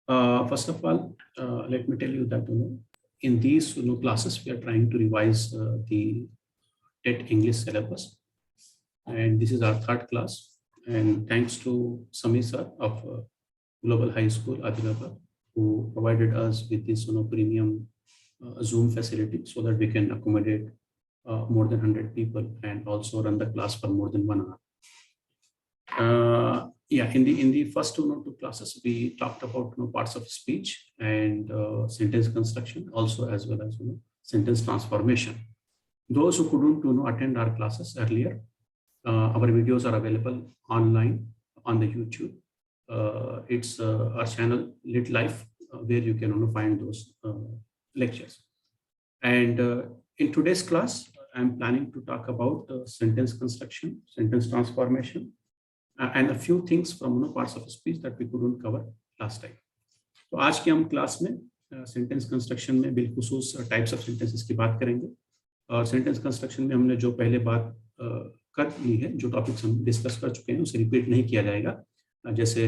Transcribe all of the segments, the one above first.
First of all, let me tell you that in these classes we are trying to revise the TET English syllabus, and this is our third class. And thanks to Sami sir of Global High School, Adilabad, who provided us with this premium Zoom facility so that we can accommodate more than 100 people and also run the class for more than 1 hour. Yeah, in the first two classes, we talked about parts of speech and sentence construction, also as well as sentence transformation. Those who couldn't attend our classes earlier, our videos are available online on the YouTube. It's our channel Lit Life, where you can find those lectures. And in today's class, I'm planning to talk about sentence construction, sentence transformation, and a few things from parts of speech that we couldn't cover last time. तो आज की हम class में sentence construction में बिलखुसूस types of sentences की बात करेंगे। और सेंटेंस कंस्ट्रक्शन में हमने जो पहले बात कर ली है, जो टॉपिक्स हम डिस्कस कर चुके हैं, उसे रिपीट नहीं किया जाएगा। जैसे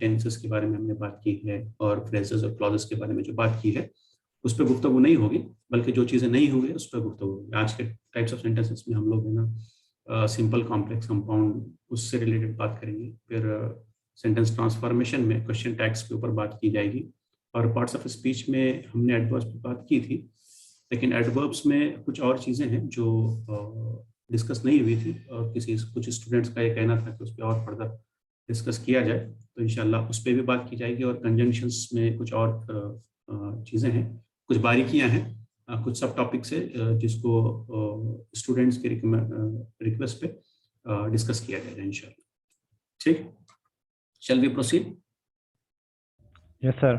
टेंसेस के बारे में हमने बात की है और फ्रेजेस और क्लॉजेस के बारे में जो बात की है उस पर गुफ्तगू नहीं होगी, बल्कि जो चीज़ें नहीं हुई उस पर गुफ्तगू होगी। आज के टाइप्स ऑफ सेंटेंसेस में हम लोग सिंपल, कॉम्प्लेक्स, कंपाउंड, उससे रिलेटेड बात करेंगे। फिर सेंटेंस ट्रांसफॉर्मेशन में क्वेश्चन टैग्स के ऊपर बात की जाएगी। और पार्ट्स ऑफ स्पीच में हमने एडवर्ब्स पर बात की थी, लेकिन एडवर्ब्स में कुछ और चीज़ें हैं जो डिस्कस नहीं हुई थी और कुछ स्टूडेंट्स का ये कहना था कि उस पर और फर्दर डिस्कस किया जाए, तो इंशाल्लाह उस पर भी बात की जाएगी। और कंजंक्शंस में कुछ और चीज़ें हैं, कुछ बारीकियां हैं, कुछ सब टॉपिक्स है जिसको स्टूडेंट्स के रिक्वेस्ट पे डिस्कस किया जाएगा इंशाल्लाह। ठीक, shall we proceed? Yes sir.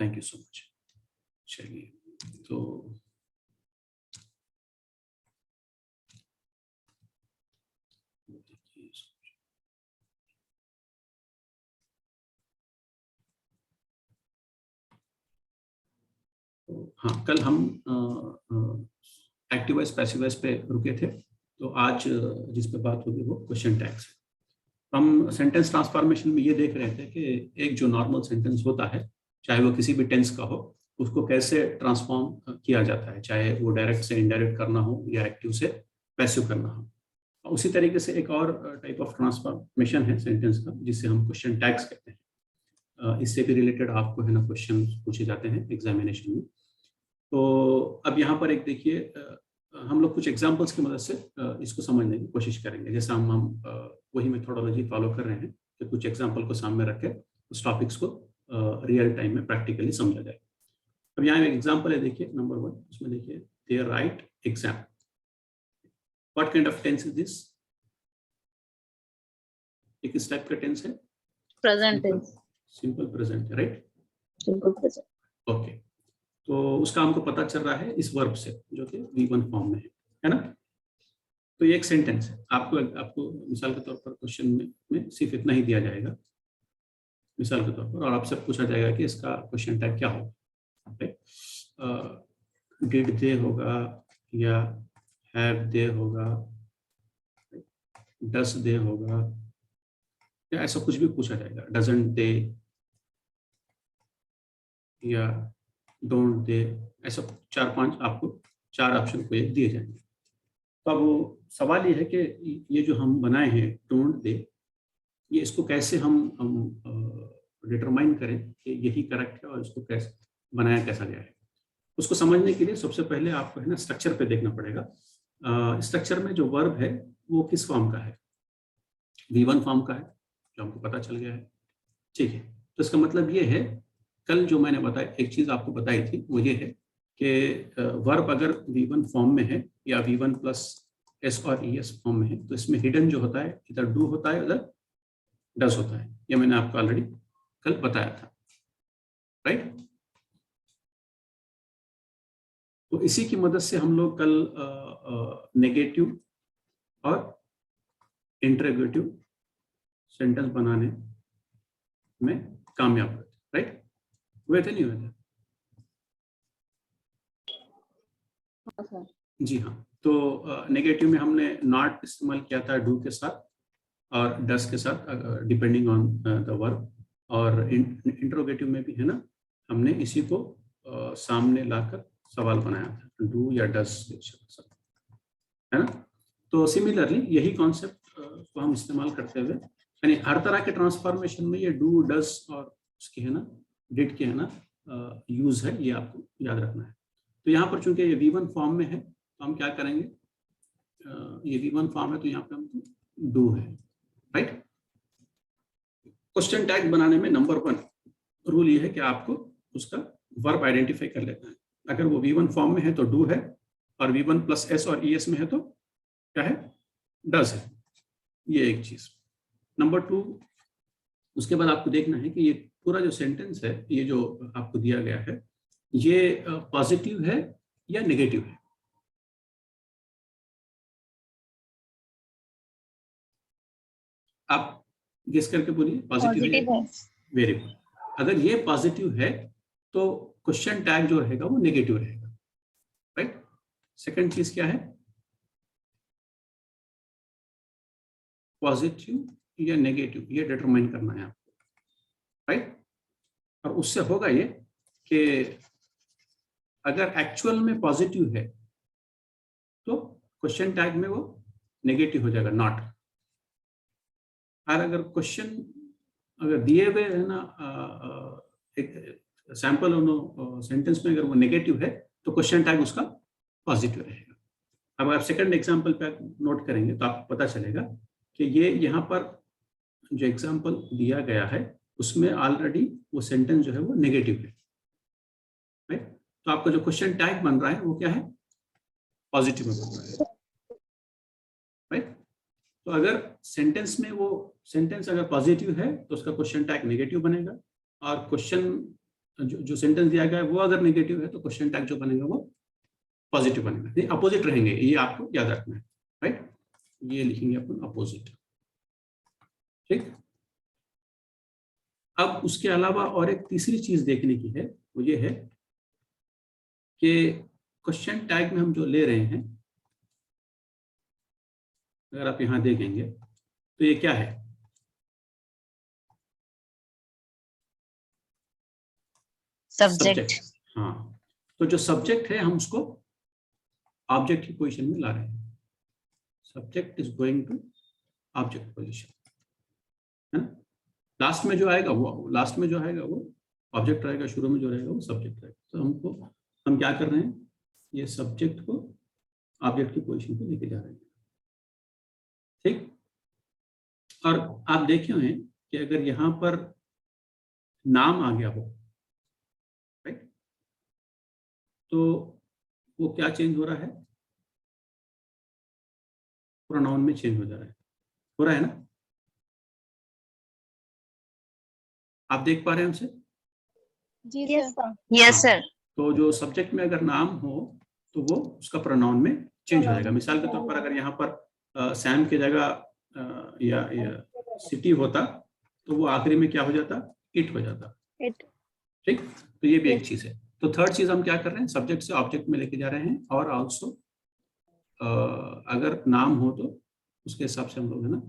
Thank you so much. चलिए, तो हाँ, कल हम एक्टिव वॉइस पैसिव वॉइस पे रुके थे, तो आज जिस पे बात होगी वो क्वेश्चन टैग्स। हम सेंटेंस ट्रांसफॉर्मेशन में ये देख रहे थे कि एक जो नॉर्मल सेंटेंस होता है, चाहे वो किसी भी टेंस का हो, उसको कैसे ट्रांसफॉर्म किया जाता है, चाहे वो डायरेक्ट से इनडायरेक्ट करना हो या एक्टिव से पैसिव करना हो। उसी तरीके से एक और टाइप ऑफ ट्रांसफॉर्मेशन है सेंटेंस का, जिसे हम क्वेश्चन टैग्स कहते हैं। इससे भी रिलेटेड आपको क्वेश्चन पूछे जाते हैं एग्जामिनेशन में। तो अब यहाँ पर एक देखिए, हम लोग कुछ एग्जांपल्स की मदद से इसको समझने की कोशिश करेंगे। जैसा हम वही मेथोडोलॉजी फॉलो कर रहे हैं कि कुछ एग्जांपल को सामने रख के उस टॉपिक्स को रियल टाइम में प्रैक्टिकली समझा जाए। अब यहाँ एक एग्जांपल है, देखिए नंबर 1, उसमें देखिए they write exam. What kind of tense is this? एक इस टाइप का टेंस है, present tense, simple present, right? Simple present. Okay, तो उसका हमको पता चल रहा है इस वर्ब से, जो कि V1 फॉर्म में है ना। तो ये एक सेंटेंस है। आपको मिसाल के तौर पर क्वेश्चन में सिर्फ इतना ही दिया जाएगा, मिसाल के तौर पर, और आपसे पूछा जाएगा कि इसका क्वेश्चन टैग क्या होगा। डिड दे होगा या हैव दे होगा, डस दे होगा, या ऐसा कुछ भी पूछा जाएगा। डजंट दे या डोंट दे, ऐसा 4-5 आपको 4 ऑप्शन को दिए जाएंगे। तो अब वो सवाल ये है कि ये जो हम बनाए हैं डोंट दे, ये इसको कैसे हम डिटरमाइन करें कि यही करेक्ट है और इसको कैसे बनाया कैसा गया है। उसको समझने के लिए सबसे पहले आपको स्ट्रक्चर पे देखना पड़ेगा। स्ट्रक्चर में जो वर्ब है वो किस फॉर्म का है? V1 फॉर्म का है, जो हमको पता चल गया है। ठीक है, तो इसका मतलब ये है, कल जो मैंने बताया, एक चीज आपको बताई थी, वो ये है कि वर्ब अगर V1 फॉर्म में है या V1 प्लस S और ES फॉर्म में है, तो इसमें हिडन जो होता है, इधर डू होता है, उधर डस होता है। ये मैंने आपको ऑलरेडी कल बताया था, राइट? तो इसी की मदद से हम लोग कल नेगेटिव और इंटरोगेटिव सेंटेंस बनाने में कामयाब हुए, राइट? हुए थे, नहीं हुए थे? जी हाँ। तो नेगेटिव में हमने नॉट इस्तेमाल किया था डू के साथ और डस के साथ, डिपेंडिंग ऑन द वर्ब। और इंट्रोगेटिव में भी है ना, हमने इसी को सामने लाकर सवाल बनाया था, डू या डस, है ना। तो सिमिलरली यही कॉन्सेप्ट को हम इस्तेमाल करते हुए, यानी हर तरह के ट्रांसफॉर्मेशन में ये डू, डस और उसकी है ना डिड के है ना यूज है, ये आपको याद रखना है। तो यहाँ पर चूंकि ये V1 फॉर्म में है तो हम क्या करेंगे, ये V1 फॉर्म है तो यहाँ पे हम डू है, राइट। क्वेश्चन टैग बनाने में नंबर 1 रूल ये है कि आपको उसका वर्ब आइडेंटिफाई कर लेना है। अगर वो V1 फॉर्म में है तो डू है, और V1 प्लस एस और ES में है तो क्या है, डज है। ये एक चीज। नंबर 2, उसके बाद आपको देखना है कि ये पूरा जो सेंटेंस है, ये जो आपको दिया गया है, ये पॉजिटिव है या नेगेटिव है। आप गेस करके बोलिए, पॉजिटिव है। Very good. अगर ये पॉजिटिव है तो क्वेश्चन टैग जो रहेगा वो नेगेटिव रहेगा, राइट। सेकंड चीज क्या है, पॉजिटिव या नेगेटिव, ये डिटरमाइन करना है आपको, राइट। और उससे होगा ये कि अगर एक्चुअल में पॉजिटिव है तो क्वेश्चन टैग में वो नेगेटिव हो जाएगा, नॉट। और अगर क्वेश्चन अगर दिए हुए है ना एक सैंपल सेंटेंस में अगर वो नेगेटिव है तो क्वेश्चन टैग उसका पॉजिटिव रहेगा। अब आप सेकंड एग्जांपल पे नोट करेंगे तो आपको पता चलेगा कि ये यहाँ पर जो एग्जांपल दिया गया है उसमें ऑलरेडी वो सेंटेंस जो है वो नेगेटिव है, राइट। तो आपका जो क्वेश्चन टैग बन रहा है वो क्या है, पॉजिटिव में बन रहा है, राइट। तो अगर सेंटेंस में वो सेंटेंस अगर पॉजिटिव है तो उसका क्वेश्चन टैग नेगेटिव बनेगा, और क्वेश्चन जो सेंटेंस दिया गया है वो अगर नेगेटिव है तो क्वेश्चन टैग जो बनेगा वो पॉजिटिव बनेगा। ये अपोजिट रहेंगे, ये आपको याद रखना है, राइट। ये लिखेंगे अपन अपोजिट, ठीक। अब उसके अलावा और एक तीसरी चीज देखने की है, वो ये है कि क्वेश्चन टैग में हम जो ले रहे हैं, अगर आप यहां देखेंगे तो ये क्या है, सब्जेक्ट। हाँ, तो जो सब्जेक्ट है हम उसको ऑब्जेक्ट की पोजीशन में ला रहे हैं। Subject is going to object position, है ना। लास्ट में जो आएगा वो ऑब्जेक्ट रहेगा, शुरू में जो रहेगा वो सब्जेक्ट रहेगा। तो हम क्या कर रहे हैं, ये सब्जेक्ट को ऑब्जेक्ट की पोजीशन पे लेके जा रहे हैं, ठीक। और आप देखे हुए हैं कि अगर यहां पर नाम आ गया हो, राइट, तो वो क्या चेंज हो रहा है, प्रोनाउन में चेंज हो जा रहा है, हो रहा है ना। आप देख पा रहे हैं हमसे? Yes sir. तो जो सब्जेक्ट में अगर नाम हो तो वो उसका प्रोनाउन में चेंज हो जाएगा। मिसाल के तौर पर अगर यहाँ पर सैम की जगह या सिटी होता तो वो आखिरी में क्या हो जाता, इट हो जाता, ठीक। तो ये भी एक चीज है। तो थर्ड चीज हम क्या कर रहे हैं, सब्जेक्ट से ऑब्जेक्ट में लेके जा रहे हैं, और ऑल्सो अगर नाम हो तो उसके हिसाब से हम लोग है ना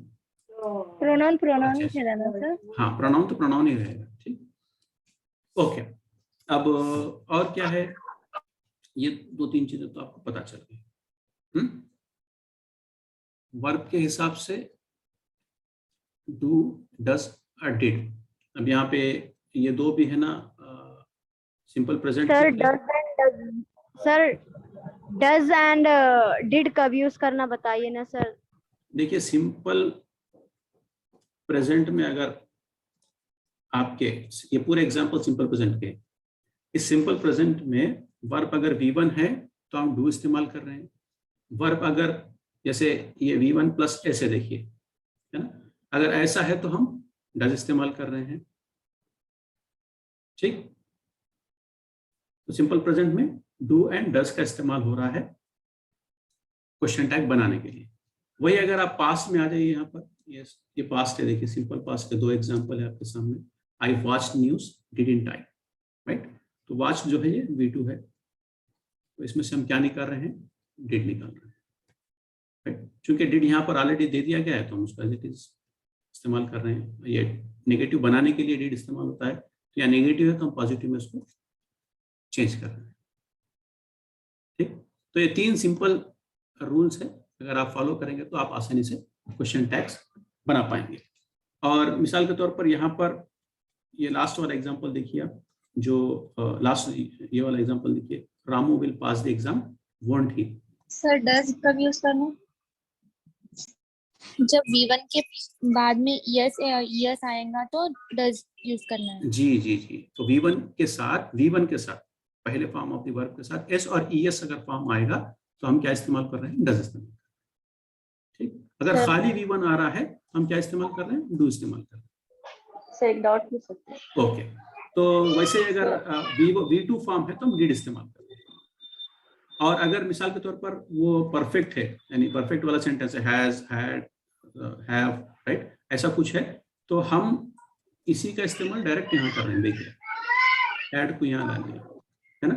प्रोनाउन ही रहना सर। हाँ, प्रोनाउन तो प्रोनाउन ही रहेगा, ठीक। ओके, अब और क्या है, ये 2-3 चीजें तो आपको पता चल गई। वर्ब के हिसाब से डू, डज और डिड। अब यहाँ पे ये दो भी है ना simple present sir does and did कब यूज करना बताइए ना सर। देखिए, सिंपल प्रेजेंट में अगर आपके, ये पूरे एग्जांपल सिंपल प्रेजेंट के, इस सिंपल प्रेजेंट में वर्ब अगर V1 है तो हम डू इस्तेमाल कर रहे हैं। वर्ब अगर जैसे ये V1 प्लस ऐसे देखिए, है ना, अगर ऐसा है तो हम डज इस्तेमाल कर रहे हैं, ठीक। तो सिंपल प्रेजेंट में डू एंड डज का इस्तेमाल हो रहा है क्वेश्चन टैग बनाने के लिए। वही अगर आप पास्ट में आ जाइए, यहाँ पर ये पास्ट है, देखिए सिंपल पास्ट के 2 एग्जांपल है आपके सामने। I watched news, didn't I, right. तो वॉच जो है ये V2 है, तो इसमें से हम क्या निकाल रहे हैं, डिड निकाल रहे हैं, राइट। चूंकि डिड यहाँ पर ऑलरेडी दे दिया गया है तो हम उसका एज इट इज इस्तेमाल कर रहे हैं, ये नेगेटिव बनाने के लिए डिड इस्तेमाल होता है, तो या नेगेटिव है तो हम पॉजिटिव में उसको चेंज कर रहे हैं। ठीक, तो ये 3 सिंपल रूल्स है, अगर आप फॉलो करेंगे तो आप आसानी से क्वेश्चन टैग्स बना पाएंगे। और मिसाल के तौर पर यहाँ पर ये लास्ट वाला एग्जांपल देखिए आप, जो लास्ट ये वाला एग्जांपल देखिए, Ramu will pass the exam won't he. Sir does कब यूज करना? जब V1 के बाद में यस आएगा तो डज यूज करना है। जी जी जी, तो V1 के साथ पहले फॉर्म ऑफ द वर्ब के साथ एस और ईएस अगर फॉर्म आएगा तो हम क्या इस्तेमाल कर रहे हैं, डज इस्तेमाल। ठीक, अगर सर, खाली V1 आ रहा है हम क्या इस्तेमाल कर रहे हैं, डू इस्तेमाल कर रहे हैं। सर एक डॉट पूछ सकते हैं? ओके, तो वैसे अगर V2 फॉर्म है तो हम डिड इस्तेमाल कर रहे हैं। और अगर मिसाल के तौर पर वो परफेक्ट है, यानी परफेक्ट वाला सेंटेंस है, हैज, हैड, हैव, राइट, ऐसा कुछ है, तो हम इसी का इस्तेमाल डायरेक्ट यहाँ कर रहे हैं। देखिए ऐड को यहाँ डालिए, है ना,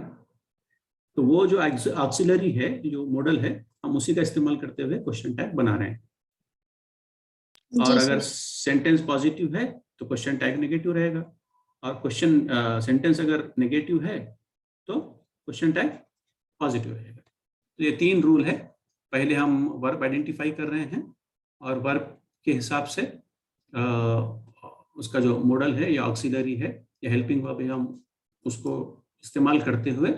तो वो जो ऑक्सिलरी है, जो मॉडल है, हम उसी का इस्तेमाल करते हुए क्वेश्चन टैग बना रहे हैं। और अगर सेंटेंस पॉजिटिव है तो क्वेश्चन टैग नेगेटिव रहेगा, और क्वेश्चन सेंटेंस अगर नेगेटिव है तो क्वेश्चन टैग पॉजिटिव रहेगा। तो ये 3 रूल है। पहले हम वर्ब आइडेंटिफाई कर रहे हैं और वर्ब के हिसाब से उसका जो मॉडल है या ऑक्सिलरी है या हेल्पिंग वर्ब है, हम उसको इस्तेमाल करते हुए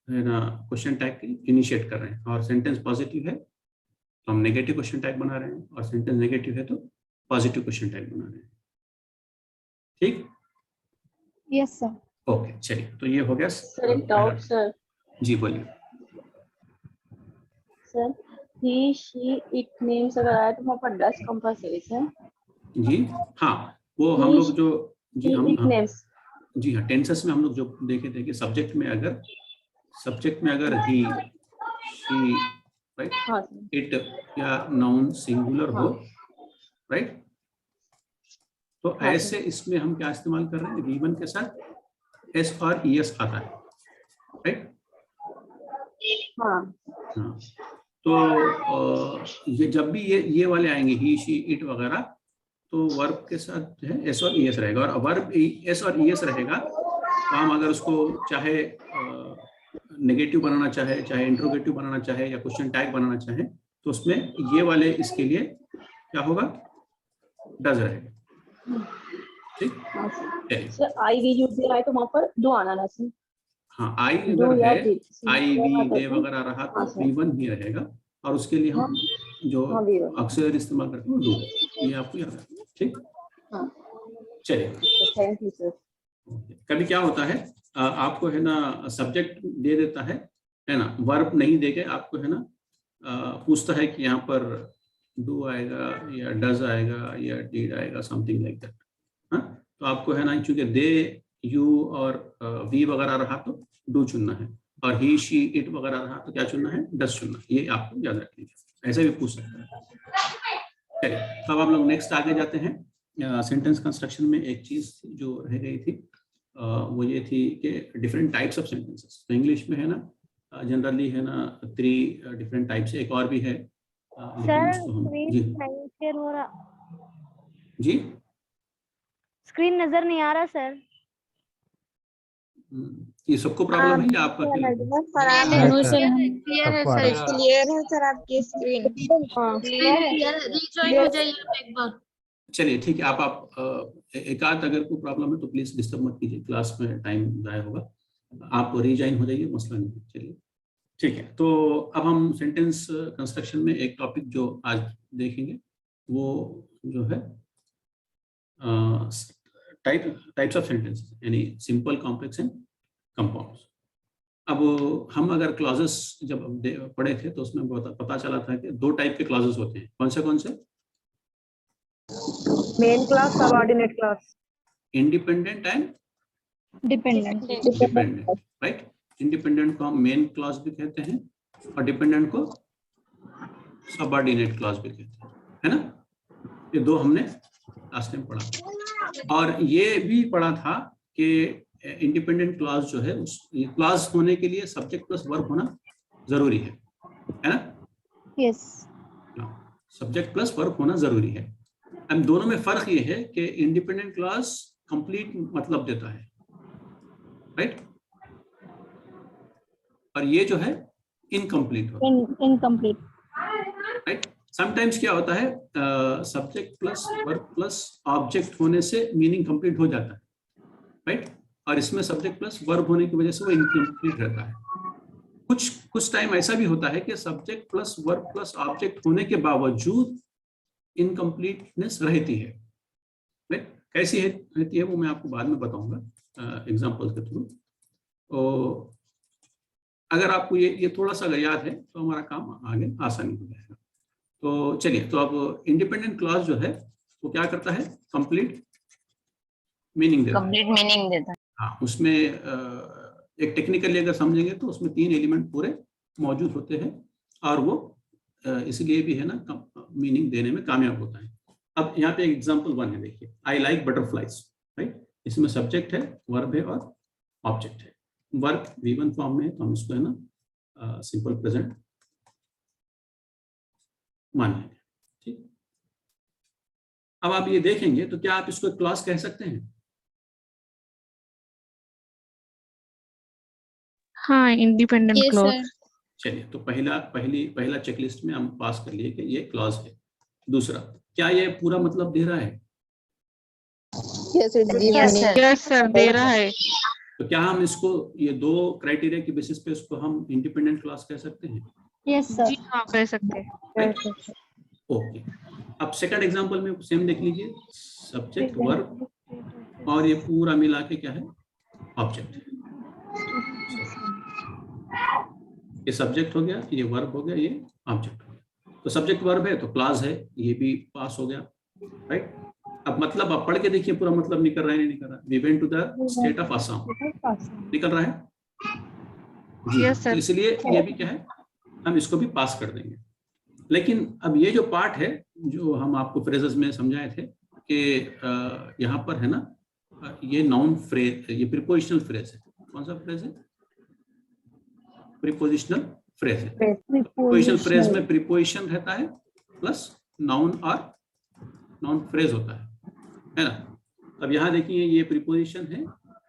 है ना क्वेश्चन टैग इनिशिएट कर रहे हैं। और सेंटेंस पॉजिटिव है तो हम नेगेटिव क्वेश्चन टैग बना रहे हैं, और सेंटेंस नेगेटिव है तो पॉजिटिव क्वेश्चन टैग बना रहे हैं। ठीक, यस सर। ओके, चलिए, तो ये हो गया। सर एक डाउट सर। जी बोलिए। Sir he, she, it names अगर आया तो वहाँ पर डज कंपल्सरी है? जी हाँ, वो हम लोग जो जी हम इट नेम्स, जी हाँ, टेंसेस में हम लोग जो देखे थे कि सब्जेक्ट में अगर ही, शी, राइट, हाँ सर, इट या नाउन सिंगुलर हो, राइट, तो हाँ, ऐसे इसमें हम क्या इस्तेमाल कर रहे हैं, V1 के साथ एस और ईएस आता है, राइट। हाँ हाँ, तो ये जब भी ये वाले आएंगे, ही, शी, इट वगैरह, तो वर्ब के साथ जो है एस और ईएस रहेगा। और वर्ब एस और ईएस रहेगा तो हम अगर उसको चाहे नेगेटिव बनाना चाहे, चाहे इंट्रोगेटिव बनाना चाहे, या क्वेश्चन टैग बनाना चाहे, तो उसमें ये वाले इसके लिए क्या होगा, डज रहेगा। ठीक, सर आई वी यूज आए तो वहाँ पर डू आना ना सर? हाँ, आई डू अगर या है, डिड, आई वी दे वगैरह रहा तो V1 ही रहेगा, और उसके लिए हम जो ऑक्सिलरी इस्तेमाल करते हैं डू, ये आपको याद रखना। ठीक, चलिए। Thank you sir. कभी क्या होता है, आपको है ना सब्जेक्ट दे देता है ना, वर्ब नहीं देके आपको है ना पूछता है कि यहाँ पर डू आएगा या डज आएगा या डिड आएगा, समथिंग लाइक दैट। हाँ, तो आपको है ना, चूंकि दे, यू और वी वगैरह रहा तो डू चुनना है, और ही, शी, इट वगैरह रहा तो क्या चुनना है, डज चुनना है। ये आपको याद रखना है, ऐसे भी पूछ सकते हैं। चलिए, तो अब आप लोग नेक्स्ट आगे जाते हैं। सेंटेंस कंस्ट्रक्शन में एक चीज जो रह गई थी वो ये थी कि डिफरेंट टाइप्स ऑफ सेंटेंसेस। तो इंग्लिश में है ना जनरली है ना 3 डिफरेंट टाइप्स, एक और भी है लेकिन उसको हम जी शेयर हो रहा, जी स्क्रीन नजर नहीं आ रहा सर। ये सबको प्रॉब्लम है या आपका अकेले? क्लियर है सर, क्लियर है सर आपकी स्क्रीन। रीजॉइन हो जाइए एक बार। चलिए ठीक है, आप एक आध अगर कोई प्रॉब्लम है तो प्लीज डिस्टर्ब मत कीजिए, क्लास में टाइम जाया होगा, आप रीजॉइन हो जाइए, मसला नहीं है। चलिए ठीक है, तो अब हम सेंटेंस कंस्ट्रक्शन में एक टॉपिक जो आज देखेंगे वो जो है टाइप्स ऑफ सेंटेंस, यानी सिंपल, कॉम्प्लेक्स एंड कंपाउंड्स। अब हम अगर क्लॉजेस जब पढ़े थे तो उसमें पता चला था कि 2 टाइप के क्लॉजेस होते हैं। कौन से? Main class, subordinate class. Independent and dependent, right. Independent को हम मेन क्लॉज भी कहते हैं और डिपेंडेंट को सबऑर्डिनेट क्लॉज भी कहते हैं, है ना। ये 2 हमने लास्ट टाइम पढ़ा, और ये भी पढ़ा था कि इंडिपेंडेंट क्लॉज जो है उस क्लॉज होने के लिए सब्जेक्ट प्लस वर्ब होना जरूरी है ना। यस, सब्जेक्ट प्लस वर्ब होना जरूरी है। अब दोनों में फर्क ये है कि इंडिपेंडेंट क्लॉज कंप्लीट मतलब देता है, राइट, और ये जो है इनकम्प्लीट होता है, इनकम्प्लीट। राइट। समटाइम्स क्या होता है, subject plus verb plus object होने से मीनिंग कंप्लीट हो जाता है, राइट, और इसमें सब्जेक्ट प्लस वर्ब होने की वजह से वो इनकम्प्लीट रहता है। कुछ टाइम ऐसा भी होता है कि subject plus verb plus object होने के बावजूद इनकम्प्लीटनेस रहती है, राइट। कैसी रहती है वो मैं आपको बाद में बताऊंगा एग्जांपल के थ्रू। तो अगर आपको ये थोड़ा सा अगर याद है तो हमारा काम आगे आसानी हो जाएगा। तो चलिए, तो अब इंडिपेंडेंट क्लॉज जो है वो क्या करता है, कंप्लीट मीनिंग देता है। कंप्लीट मीनिंग देता है। हाँ, उसमें एक टेक्निकली अगर समझेंगे तो उसमें 3 एलिमेंट पूरे मौजूद होते हैं और वो इसलिए भी है ना मीनिंग देने में कामयाब होता है। अब यहाँ पे एग्जांपल 1 है, देखिए, आई लाइक बटरफ्लाइज, राइट। इसमें सब्जेक्ट है, वर्ब है और ऑब्जेक्ट है। वर्ब V1 फॉर्म में है तो हम इसको है ना सिंपल प्रेजेंट मान लेंगे, ठीक। अब आप ये देखेंगे तो क्या आप इसको क्लॉज कह सकते हैं? हाँ, इंडिपेंडेंट यस क्लॉज। सर। चलिए, तो पहला चेकलिस्ट में हम पास कर लिए कि ये क्लॉज है। दूसरा, क्या ये पूरा मतलब दे रहा है? यस सर, दे रहा है। तो क्या हम इसको ये 2 क्राइटेरिया की बेसिस पे उसको हम इंडिपेंडेंट क्लॉज कह सकते हैं? यस जी सर। हाँ, कह सकते हैं। ओके। अब सेकंड एग्जांपल में सेम देख लीजिए, सब्जेक्ट वर्ब और ये पूरा मिला के क्या है, ऑब्जेक्ट है। ये सब्जेक्ट हो गया, ये वर्ब हो गया, ये ऑब्जेक्ट हो गया। तो सब्जेक्ट वर्ब है तो क्लॉज है, ये भी पास हो गया, राइट। अब मतलब आप पढ़ के देखिए पूरा मतलब निकल रहा है नहीं निकल रहा है। We went to the state of Assam, निकल रहा है जी। Yes, तो sir. इसलिए ये भी क्या है, हम इसको भी पास कर देंगे। लेकिन अब ये जो पार्ट है जो हम आपको फ्रेजेस में समझाए थे कि यहाँ पर है ना, ये नाउन फ्रेज, ये प्रीपोजिशनल फ्रेज है। कौन सा फ्रेज है? प्रीपोजिशनल फ्रेज है। प्रीपोजिशनल फ्रेज में प्रीपोजिशन रहता है प्लस नाउन और नाउन फ्रेज होता है ना। अब यहाँ देखिए ये प्रीपोजिशन है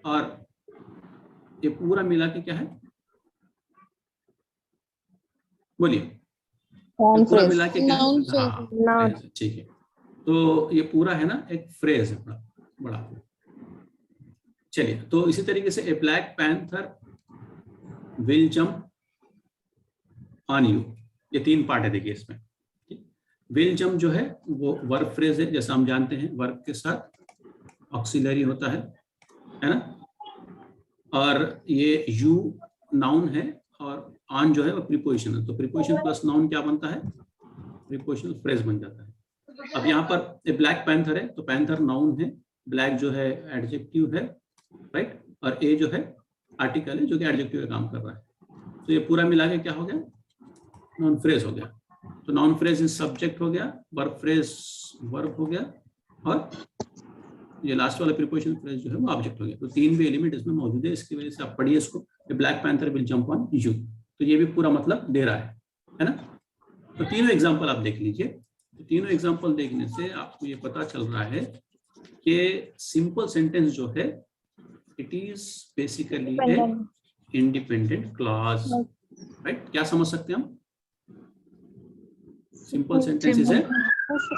और ये पूरा मिला के क्या है, बोलिए, पूरा मिला के क्या है? हाँ, ठीक है। तो ये पूरा है ना एक फ्रेज है बड़ा। चलिए, तो इसी तरीके से a black panther will jump on you, ये 3 पार्ट है देखिए इसमें। विल जंप जो है वो वर्ब फ्रेज है, जैसा हम जानते हैं वर्ब के साथ ऑक्सिलरी होता है ना। और ये यू नाउन है और ऑन जो है वो प्रीपोजिशन है। तो प्रीपोजिशन प्लस नाउन क्या बनता है, प्रीपोजिशनल फ्रेज बन जाता है। अब यहाँ पर ए ब्लैक पैंथर है तो पैंथर नाउन है, ब्लैक जो है एडजेक्टिव है, राइट, और ए जो है आर्टिकल है जो कि एडजेक्टिव का काम कर रहा है। तो ये पूरा मिला के क्या हो गया, नाउन फ्रेज हो गया। तो नाउन फ्रेज इज सब्जेक्ट हो गया, वर्ब फ्रेज वर्ब हो गया और ये लास्ट वाला प्रीपोजिशनल फ्रेज जो है वो ऑब्जेक्ट हो गया। तो 3 भी एलिमेंट इसमें मौजूद है, इसकी वजह से आप पढ़िए इसको, black panther will jump on you. तो ये भी पूरा मतलब दे रहा है ना। तो तीनों एग्जांपल आप देख लीजिए। तो तीनों एग्जांपल देखने से आपको ये पता चल रहा है कि सिंपल सेंटेंस जो है it is basically a independent clause, right. क्या समझ सकते हैं हम? सिंपल सेंटेंस इज ए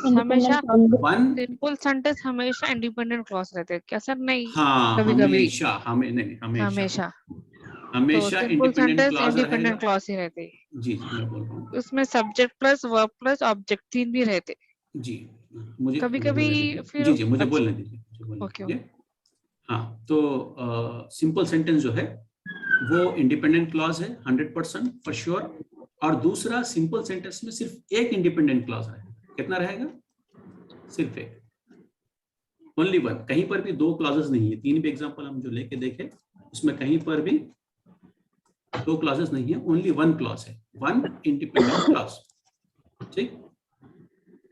हमेशा वन, सिंपल सेंटेंस हमेशा इंडिपेंडेंट क्लॉज रहते हैं क्या सर? नहीं, हाँ, कभी-कभी। हमेशा तो सिंपल सेंटेंस इंडिपेंडेंट क्लॉज ही रहते हैं। जी मैं बोल रहा हूँ उसमें subject plus verb plus object 3 भी रहते। जी। मुझे कभी-कभी फिर फिर जी मुझे अच्छा, बोलने दीजिए, ओके। हाँ, तो सिंपल सेंटेंस जो है वो इंडिपेंडेंट क्लॉज है 100% फॉर श्योर। और दूसरा, सिंपल सेंटेंस में सिर्फ एक इंडिपेंडेंट क्लॉज रहेगा। कितना रहेगा? सिर्फ एक, ओनली वन। कहीं पर भी 2 क्लॉजेस नहीं है। 3 भी एग्जांपल हम जो लेके देखे उसमें कहीं पर भी 2 क्लॉजेस नहीं है, ओनली 1 क्लॉज है, 1 इंडिपेंडेंट क्लॉज, ठीक।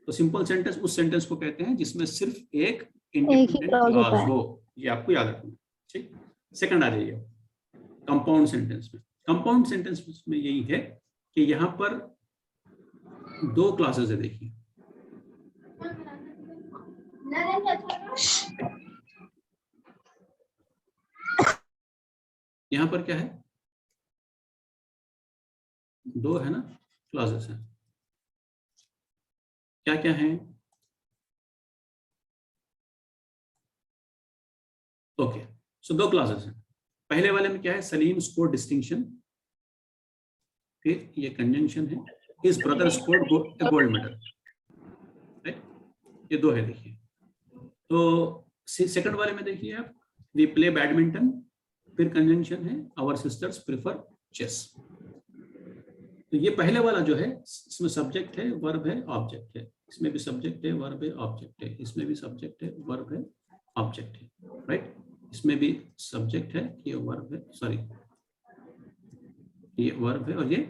तो सिंपल सेंटेंस उस सेंटेंस को कहते हैं जिसमें सिर्फ एक इंडिपेंडेंट क्लॉज हो। ये आपको याद रखना, ठीक। सेकंड आ जाइए कंपाउंड सेंटेंस में। कंपाउंड सेंटेंस में यही है कि यहाँ पर 2 क्लॉजेस है। देखिए यहाँ पर क्या है, दो है ना क्लॉजेस हैं, क्या क्या है? ओके, सो दो क्लॉजेस हैं। पहले वाले में क्या है, सलीम स्कोर डिस्टिंक्शन, फिर ये कंजंक्शन है, his brother score gold medal, right? ये दो है। देखिए तो सेकंड वाले में देखिए आप, वी प्ले बैडमिंटन, फिर कंजंक्शन है, आवर सिस्टर्स प्रेफर चेस। तो ये पहले वाला जो है, इसमें सब्जेक्ट है, वर्ब है, ऑब्जेक्ट है, इसमें भी सब्जेक्ट है, वर्ब है, ऑब्जेक्ट है, इसमें भी सब्जेक्ट है, वर्ब है, ऑब्जेक्ट है, राइट? इसमें भी सब्जेक्ट है, ये वर्ब है, सॉरी ये वर्ब है और ये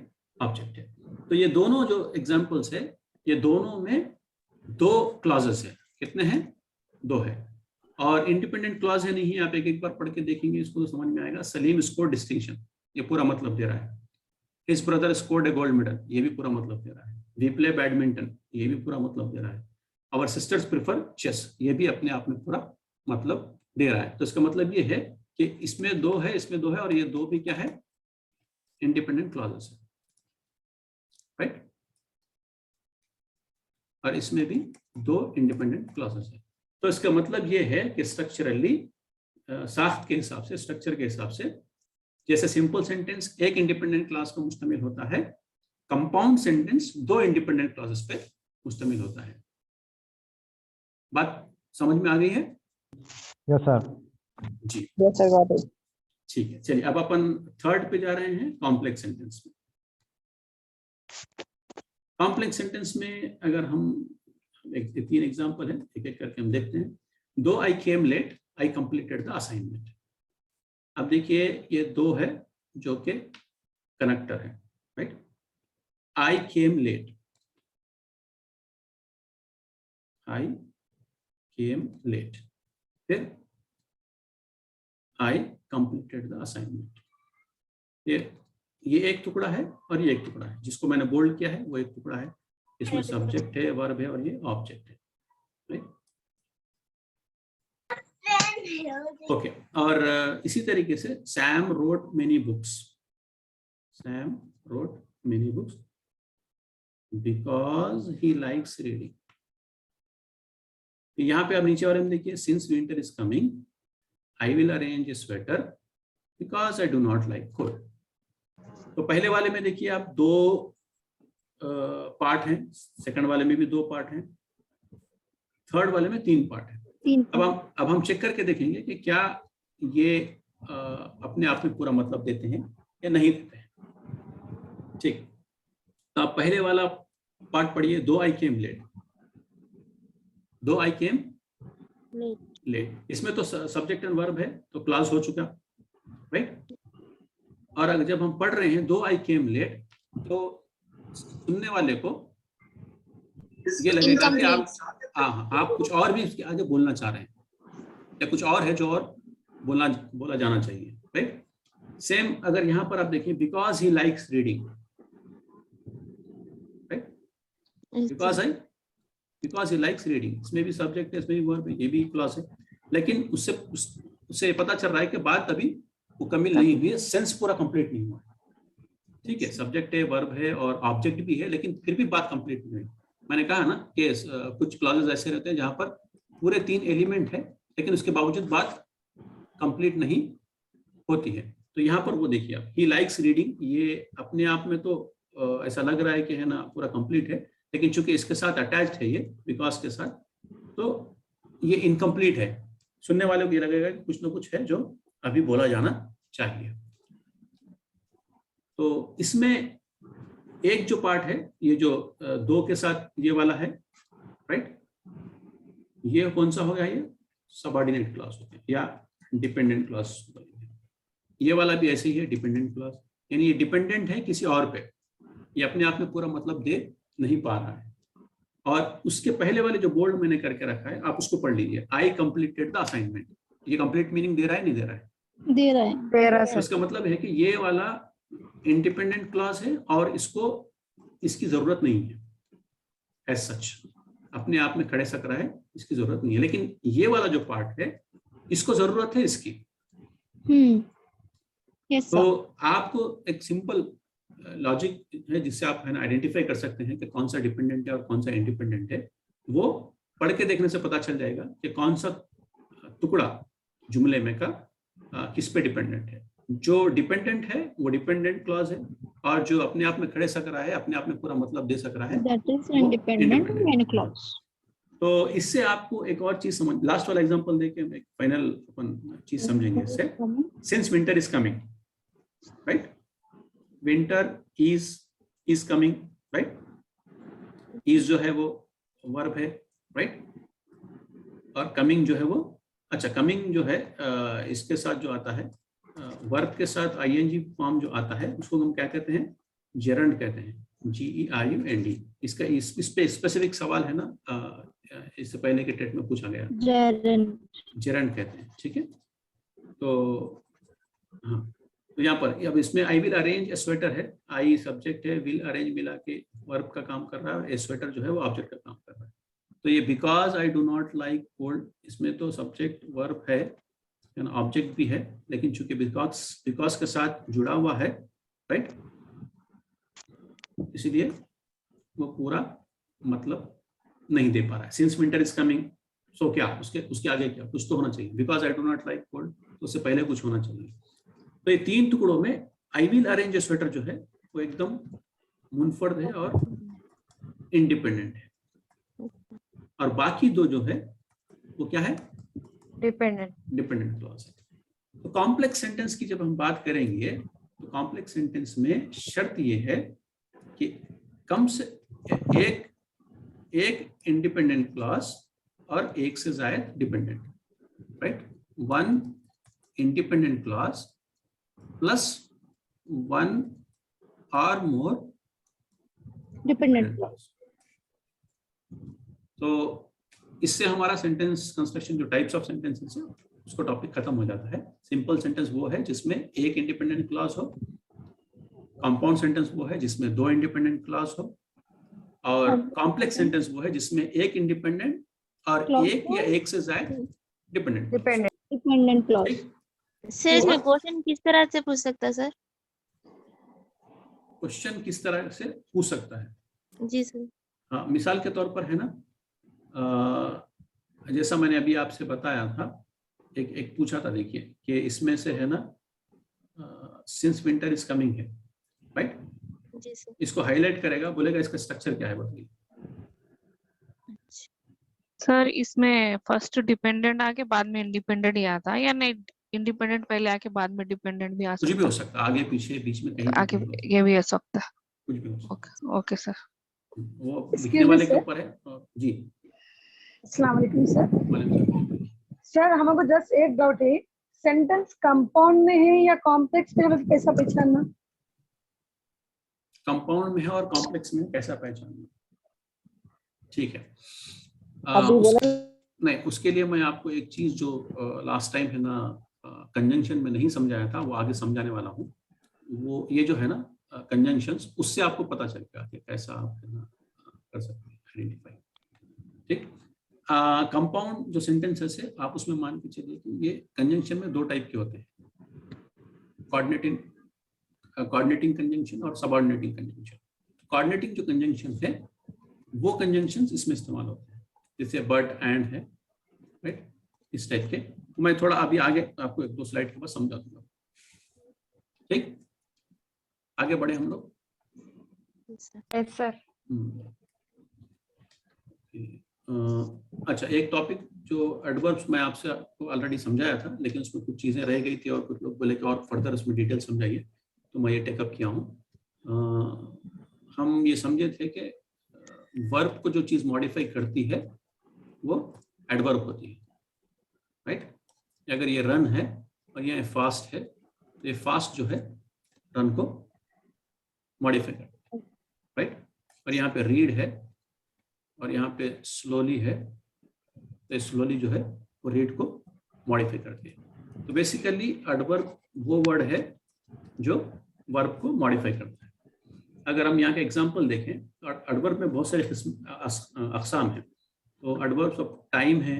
ऑब्जेक्ट है। तो ये दोनों जो एग्जांपल्स है, ये दोनों में दो क्लॉजेस है। कितने हैं? दो है। और इंडिपेंडेंट क्लॉज है नहीं, आप एक एक बार पढ़ के देखेंगे इसको तो समझ में आएगा। सलीम स्कोर डिस्टिंक्शन, ये पूरा मतलब दे रहा है। हिज ब्रदर स्कोर्ड ए गोल्ड मेडल, ये भी पूरा मतलब दे रहा है। वी प्ले बैडमिंटन, ये भी पूरा मतलब दे रहा है। आवर सिस्टर्स प्रेफर चेस, ये भी अपने आप में पूरा मतलब दे रहा है। तो इसका मतलब ये है कि इसमें दो है, इसमें दो है, और ये दो भी क्या है, इंडिपेंडेंट क्लॉजेस है, राइट? और इसमें भी दो इंडिपेंडेंट क्लॉजेस है। तो इसका मतलब ये है कि स्ट्रक्चरली, साख्त के हिसाब से, स्ट्रक्चर के हिसाब से, जैसे सिंपल सेंटेंस एक इंडिपेंडेंट क्लॉज पर मुश्तमिल होता है, कंपाउंड सेंटेंस दो इंडिपेंडेंट क्लॉजेस पे मुश्तमिल होता है। बात समझ में आ गई है? Yes sir. जी Yes, sir, got it. ठीक है। चलिए अब अपन थर्ड पे जा रहे हैं, कॉम्प्लेक्स सेंटेंस में। कॉम्प्लेक्स सेंटेंस में अगर हम तीन एग्जांपल है, एक एक करके हम देखते हैं। Though I came late, I completed the assignment. अब देखिए ये दो है जो कि कनेक्टर है, right? I came late, I came late, फिर आई कंप्लीटेड द असाइनमेंट। ये एक टुकड़ा है और ये एक टुकड़ा है, जिसको मैंने बोल्ड किया है वो एक टुकड़ा है। इसमें सब्जेक्ट है, वर्ब है और ये ऑब्जेक्ट है, राइट? ओके। और इसी तरीके से Sam wrote many books, Sam wrote many books because he likes reading. यहाँ पे आप नीचे वाले में देखिए, since winter is coming I will arrange a sweater because I do not like cold. तो पहले वाले में देखिए आप दो पार्ट हैं, सेकंड वाले में भी दो पार्ट हैं, थर्ड वाले में तीन पार्ट हैं। अब हम चेक करके देखेंगे कि क्या ये अपने आप में पूरा मतलब देते हैं या नहीं देते हैं। ठीक, तो आप पहले वाला पार्ट पढ़िए। दो आई केम लेट, दो आई केम लेट, इसमें तो सब्जेक्ट एंड वर्ब है तो क्लास हो चुका, राइट? और अगर जब हम पढ़ रहे हैं दो आई केम लेट, तो सुनने वाले को ये लगेगा कि आप कुछ और भी इसके आगे बोलना चाह रहे हैं या कुछ और है जो और बोला जाना चाहिए, राइट? सेम अगर यहाँ पर आप देखिए, because he likes reading, right? Because he likes reading, इसमें भी सब्जेक्ट है, इसमें भी वर्ब है, ये भी क्लॉज है। लेकिन उससे पता चल रहा है कि बात अभी मुकम्मिल नहीं हुई है, सेंस पूरा कंप्लीट नहीं हुआ। ठीक है, सब्जेक्ट है, वर्ब है और ऑब्जेक्ट भी है, लेकिन फिर भी बात कंप्लीट नहीं हुई। मैंने कहा ना कि कुछ क्लॉजेस ऐसे रहते हैं जहां पर पूरे तीन एलिमेंट है, लेकिन उसके बावजूद बात कंप्लीट नहीं होती है। तो यहाँ पर वो देखिए आप, ही लाइक्स रीडिंग, ये अपने आप में तो ऐसा लग रहा है कि है ना पूरा कंप्लीट है, लेकिन चूंकि इसके साथ अटैच्ड है ये बिकॉज के साथ, तो ये इनकम्प्लीट है। सुनने वाले को ये लगेगा कि कुछ ना कुछ है जो अभी बोला जाना चाहिए। तो इसमें एक जो पार्ट है, ये जो दो के साथ ये वाला है, राइट? ये कौन सा हो गया? ये सबऑर्डिनेट क्लॉज होते हैं या डिपेंडेंट क्लॉज। ये वाला भी ऐसे ही है, डिपेंडेंट क्लॉज, यानी ये डिपेंडेंट है किसी और पे, ये अपने आप में पूरा मतलब दे नहीं पा रहा है। और उसके पहले वाले जो बोल्ड मैंने करके रखा है, आप उसको पढ़ लीजिए। आई कंप्लीटेड द असाइनमेंट, ये कंप्लीट मीनिंग दे रहा है नहीं दे रहा है? दे रहा है। तो इसका मतलब है कि ये वाला इंडिपेंडेंट क्लॉज है और इसकी जरूरत नहीं है एज सच, अपने आप में खड़े सक रहा है, इसकी जरूरत नहीं है, लेकिन ये वाला जो पार्ट है इसको जरूरत है इसकी। यस तो सर। आपको एक सिंपल लॉजिक है जिससे आप है ना आइडेंटिफाई कर सकते हैं कि कौन सा डिपेंडेंट है और कौन सा इंडिपेंडेंट है। वो पढ़ के देखने से पता चल जाएगा कि कौन सा टुकड़ा जुमले में का किस पे डिपेंडेंट है। जो डिपेंडेंट है वो डिपेंडेंट क्लॉज है, और जो अपने आप में खड़े सक रहा है, अपने आप में पूरा मतलब दे सक रहा है, दैट इज वो इंडिपेंडेंट independent। Main clause. तो इससे आपको एक और चीज समझ, लास्ट वाला एग्जांपल देके हम एक फाइनल अपन चीज समझेंगे इससे। Since winter is coming, right, winter is coming, right, is जो है वो वर्ब है, राइट, और कमिंग जो है वो, अच्छा कमिंग जो है इसके साथ जो आता है वर्ब के साथ आईएनजी फॉर्म जो आता है उसको हम क्या कहते हैं, जेरंड कहते हैं, GERUND। इसका इस पे स्पेसिफिक सवाल है ना, इससे पहले के टेट में पूछा गया, जेरंड कहते हैं, ठीक है। तो हाँ, तो यहाँ पर अब इसमें आई विल अरेंज ए स्वेटर है, आई सब्जेक्ट है, विल अरेंज मिला के वर्ब का काम कर रहा है, ए स्वेटर जो है वो ऑब्जेक्ट का काम कर रहा है। तो ये because I do not like cold, इसमें तो सब्जेक्ट वर्ब है, ऑब्जेक्ट भी है, लेकिन चूंकि बिकॉज के साथ जुड़ा हुआ है, राइट, इसीलिए वो पूरा मतलब नहीं दे पा रहा है। सिंस विंटर इज कमिंग, सो क्या उसके आगे क्या कुछ तो होना चाहिए, because I do not like cold, तो उससे पहले कुछ होना चाहिए। तो ये तीन टुकड़ों में आई विल अरेंज ए स्वेटर जो है वो एकदम मुनफर्द है और इंडिपेंडेंट है, और बाकी दो जो है वो क्या है, डिपेंडेंट क्लॉज है। तो कॉम्प्लेक्स सेंटेंस की जब हम बात करेंगे तो कॉम्प्लेक्स सेंटेंस में शर्त ये है कि कम से एक इंडिपेंडेंट क्लॉज और एक से ज्यादा dependent, right, one independent clause plus one और मोर डिपेंडेंट क्लॉज। तो इससे हमारा सेंटेंस कंस्ट्रक्शन जो टाइप्स ऑफ सेंटेंसेस है उसको टॉपिक खत्म हो जाता है। सिंपल सेंटेंस वो है जिसमें एक इंडिपेंडेंट क्लॉज हो, कंपाउंड सेंटेंस वो है जिसमें दो इंडिपेंडेंट क्लॉज हो, और कॉम्प्लेक्स सेंटेंस वो है जिसमें एक इंडिपेंडेंट और एक या एक से ज्यादा डिपेंडेंट क्लॉज। सर इसमें क्वेश्चन किस तरह से पूछ सकता है सर? क्वेश्चन किस तरह से पूछ सकता है? जी सर। हाँ, मिसाल के तौर पर है ना, जैसा मैंने अभी आपसे बताया था, एक पूछा था, देखिए कि इसमें से है ना सिंस विंटर इज कमिंग है, राइट, जी सर। इसको हाईलाइट करेगा, बोलेगा इसका स्ट्रक्चर क्या है बताइए। सर इसमें फर्स्ट डिपेंडेंट आके बाद में इंडिपेंडेंट ही आता है, या नहीं इंडिपेंडेंट पहले आके बाद में डिपेंडेंट भी आ कुछ सकता भी हो सकता है, आगे पीछे बीच में कहीं आगे भी हो सकता है, ये भी हो सकता है। कुछ भी हो सकता ओके ओके सर। है, वो लिखने वाले के ऊपर है। जी, अस्सलाम वालेकुम सर। वालेकुम सलाम। सर हमको जस्ट एक डाउट है, सेंटेंस कंपाउंड में है या कॉम्प्लेक्स में है, कैसा पहचानना? कंपाउंड में है और कॉम्प्लेक्स में कैसा पहचानना, ठीक है। नहीं, उसके लिए मैं आपको एक चीज जो लास्ट टाइम है ना कंजंक्शन में नहीं समझाया था वो आगे समझाने वाला हूँ। वो ये जो है ना कंजंक्शंस, उससे आपको पता चलेगा कि कैसा आप है ना कर सकते हैं आइडेंटिफाई, ठीक। कंपाउंड जो सेंटेंसेस है आप उसमें मान के चलिए कि ये कंजंक्शन में दो टाइप के होते हैं, कोऑर्डिनेटिंग कंजंक्शन और सबऑर्डिनेटिंग कंजंक्शन। कोऑर्डिनेटिंग जो कंजंक्शन है वो कंजंक्शंस इसमें इस्तेमाल होते हैं, जैसे बट एंड है, राइट, इस टाइप के। तो मैं थोड़ा अभी आगे आपको एक दो स्लाइड के बाद समझा दूंगा, ठीक। आगे बढ़े हम लोग। Yes sir. अच्छा, एक टॉपिक जो एडवर्ब्स मैं आपको ऑलरेडी समझाया था, लेकिन उसमें कुछ चीजें रह गई थी और कुछ लोग बोले कि और फर्दर उसमें डिटेल समझाइए, तो मैं ये टेकअप किया हूँ। हम ये समझे थे कि वर्ब को जो चीज मॉडिफाई करती है वो एडवर्ब होती है, राइट। अगर ये रन है और ये फास्ट है तो ये फास्ट जो है रन को मॉडिफाई करता है, राइट। और यहाँ पे रीड है और यहाँ पे स्लोली है, तो स्लोली जो है वो रीड को मॉडिफाई करती है। तो बेसिकली एडवर्ब वो वर्ड है जो वर्ब को मॉडिफाई करता है। अगर हम यहाँ के एग्जांपल देखें तो एडवर्ब में बहुत सारे अकसाम हैं। तो एडवर्ब्स ऑफ टाइम है,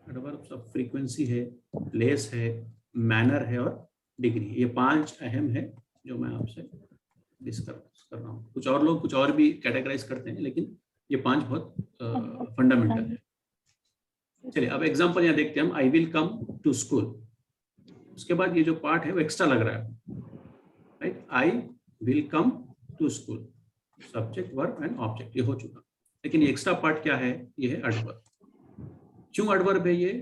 एडवर्ब्स ऑफ फ्रीक्वेंसी है, प्लेस है, मैनर है और डिग्री। ये 5 अहम है जो मैं आपसे डिस्कस कर रहा हूँ। कुछ और लोग कुछ और भी कैटेगराइज करते हैं, लेकिन ये 5 बहुत फंडामेंटल है। चलिए अब एग्जांपल यहाँ देखते हैं हम। I will come to school, उसके बाद ये जो पार्ट है वो एक्स्ट्रा लग रहा है, right. I will come to school, subject verb and object, ये हो चुका। लेकिन ये एक्स्ट्रा पार्ट क्या है? ये है एडवर्ब। क्यों एडवर्ब है? ये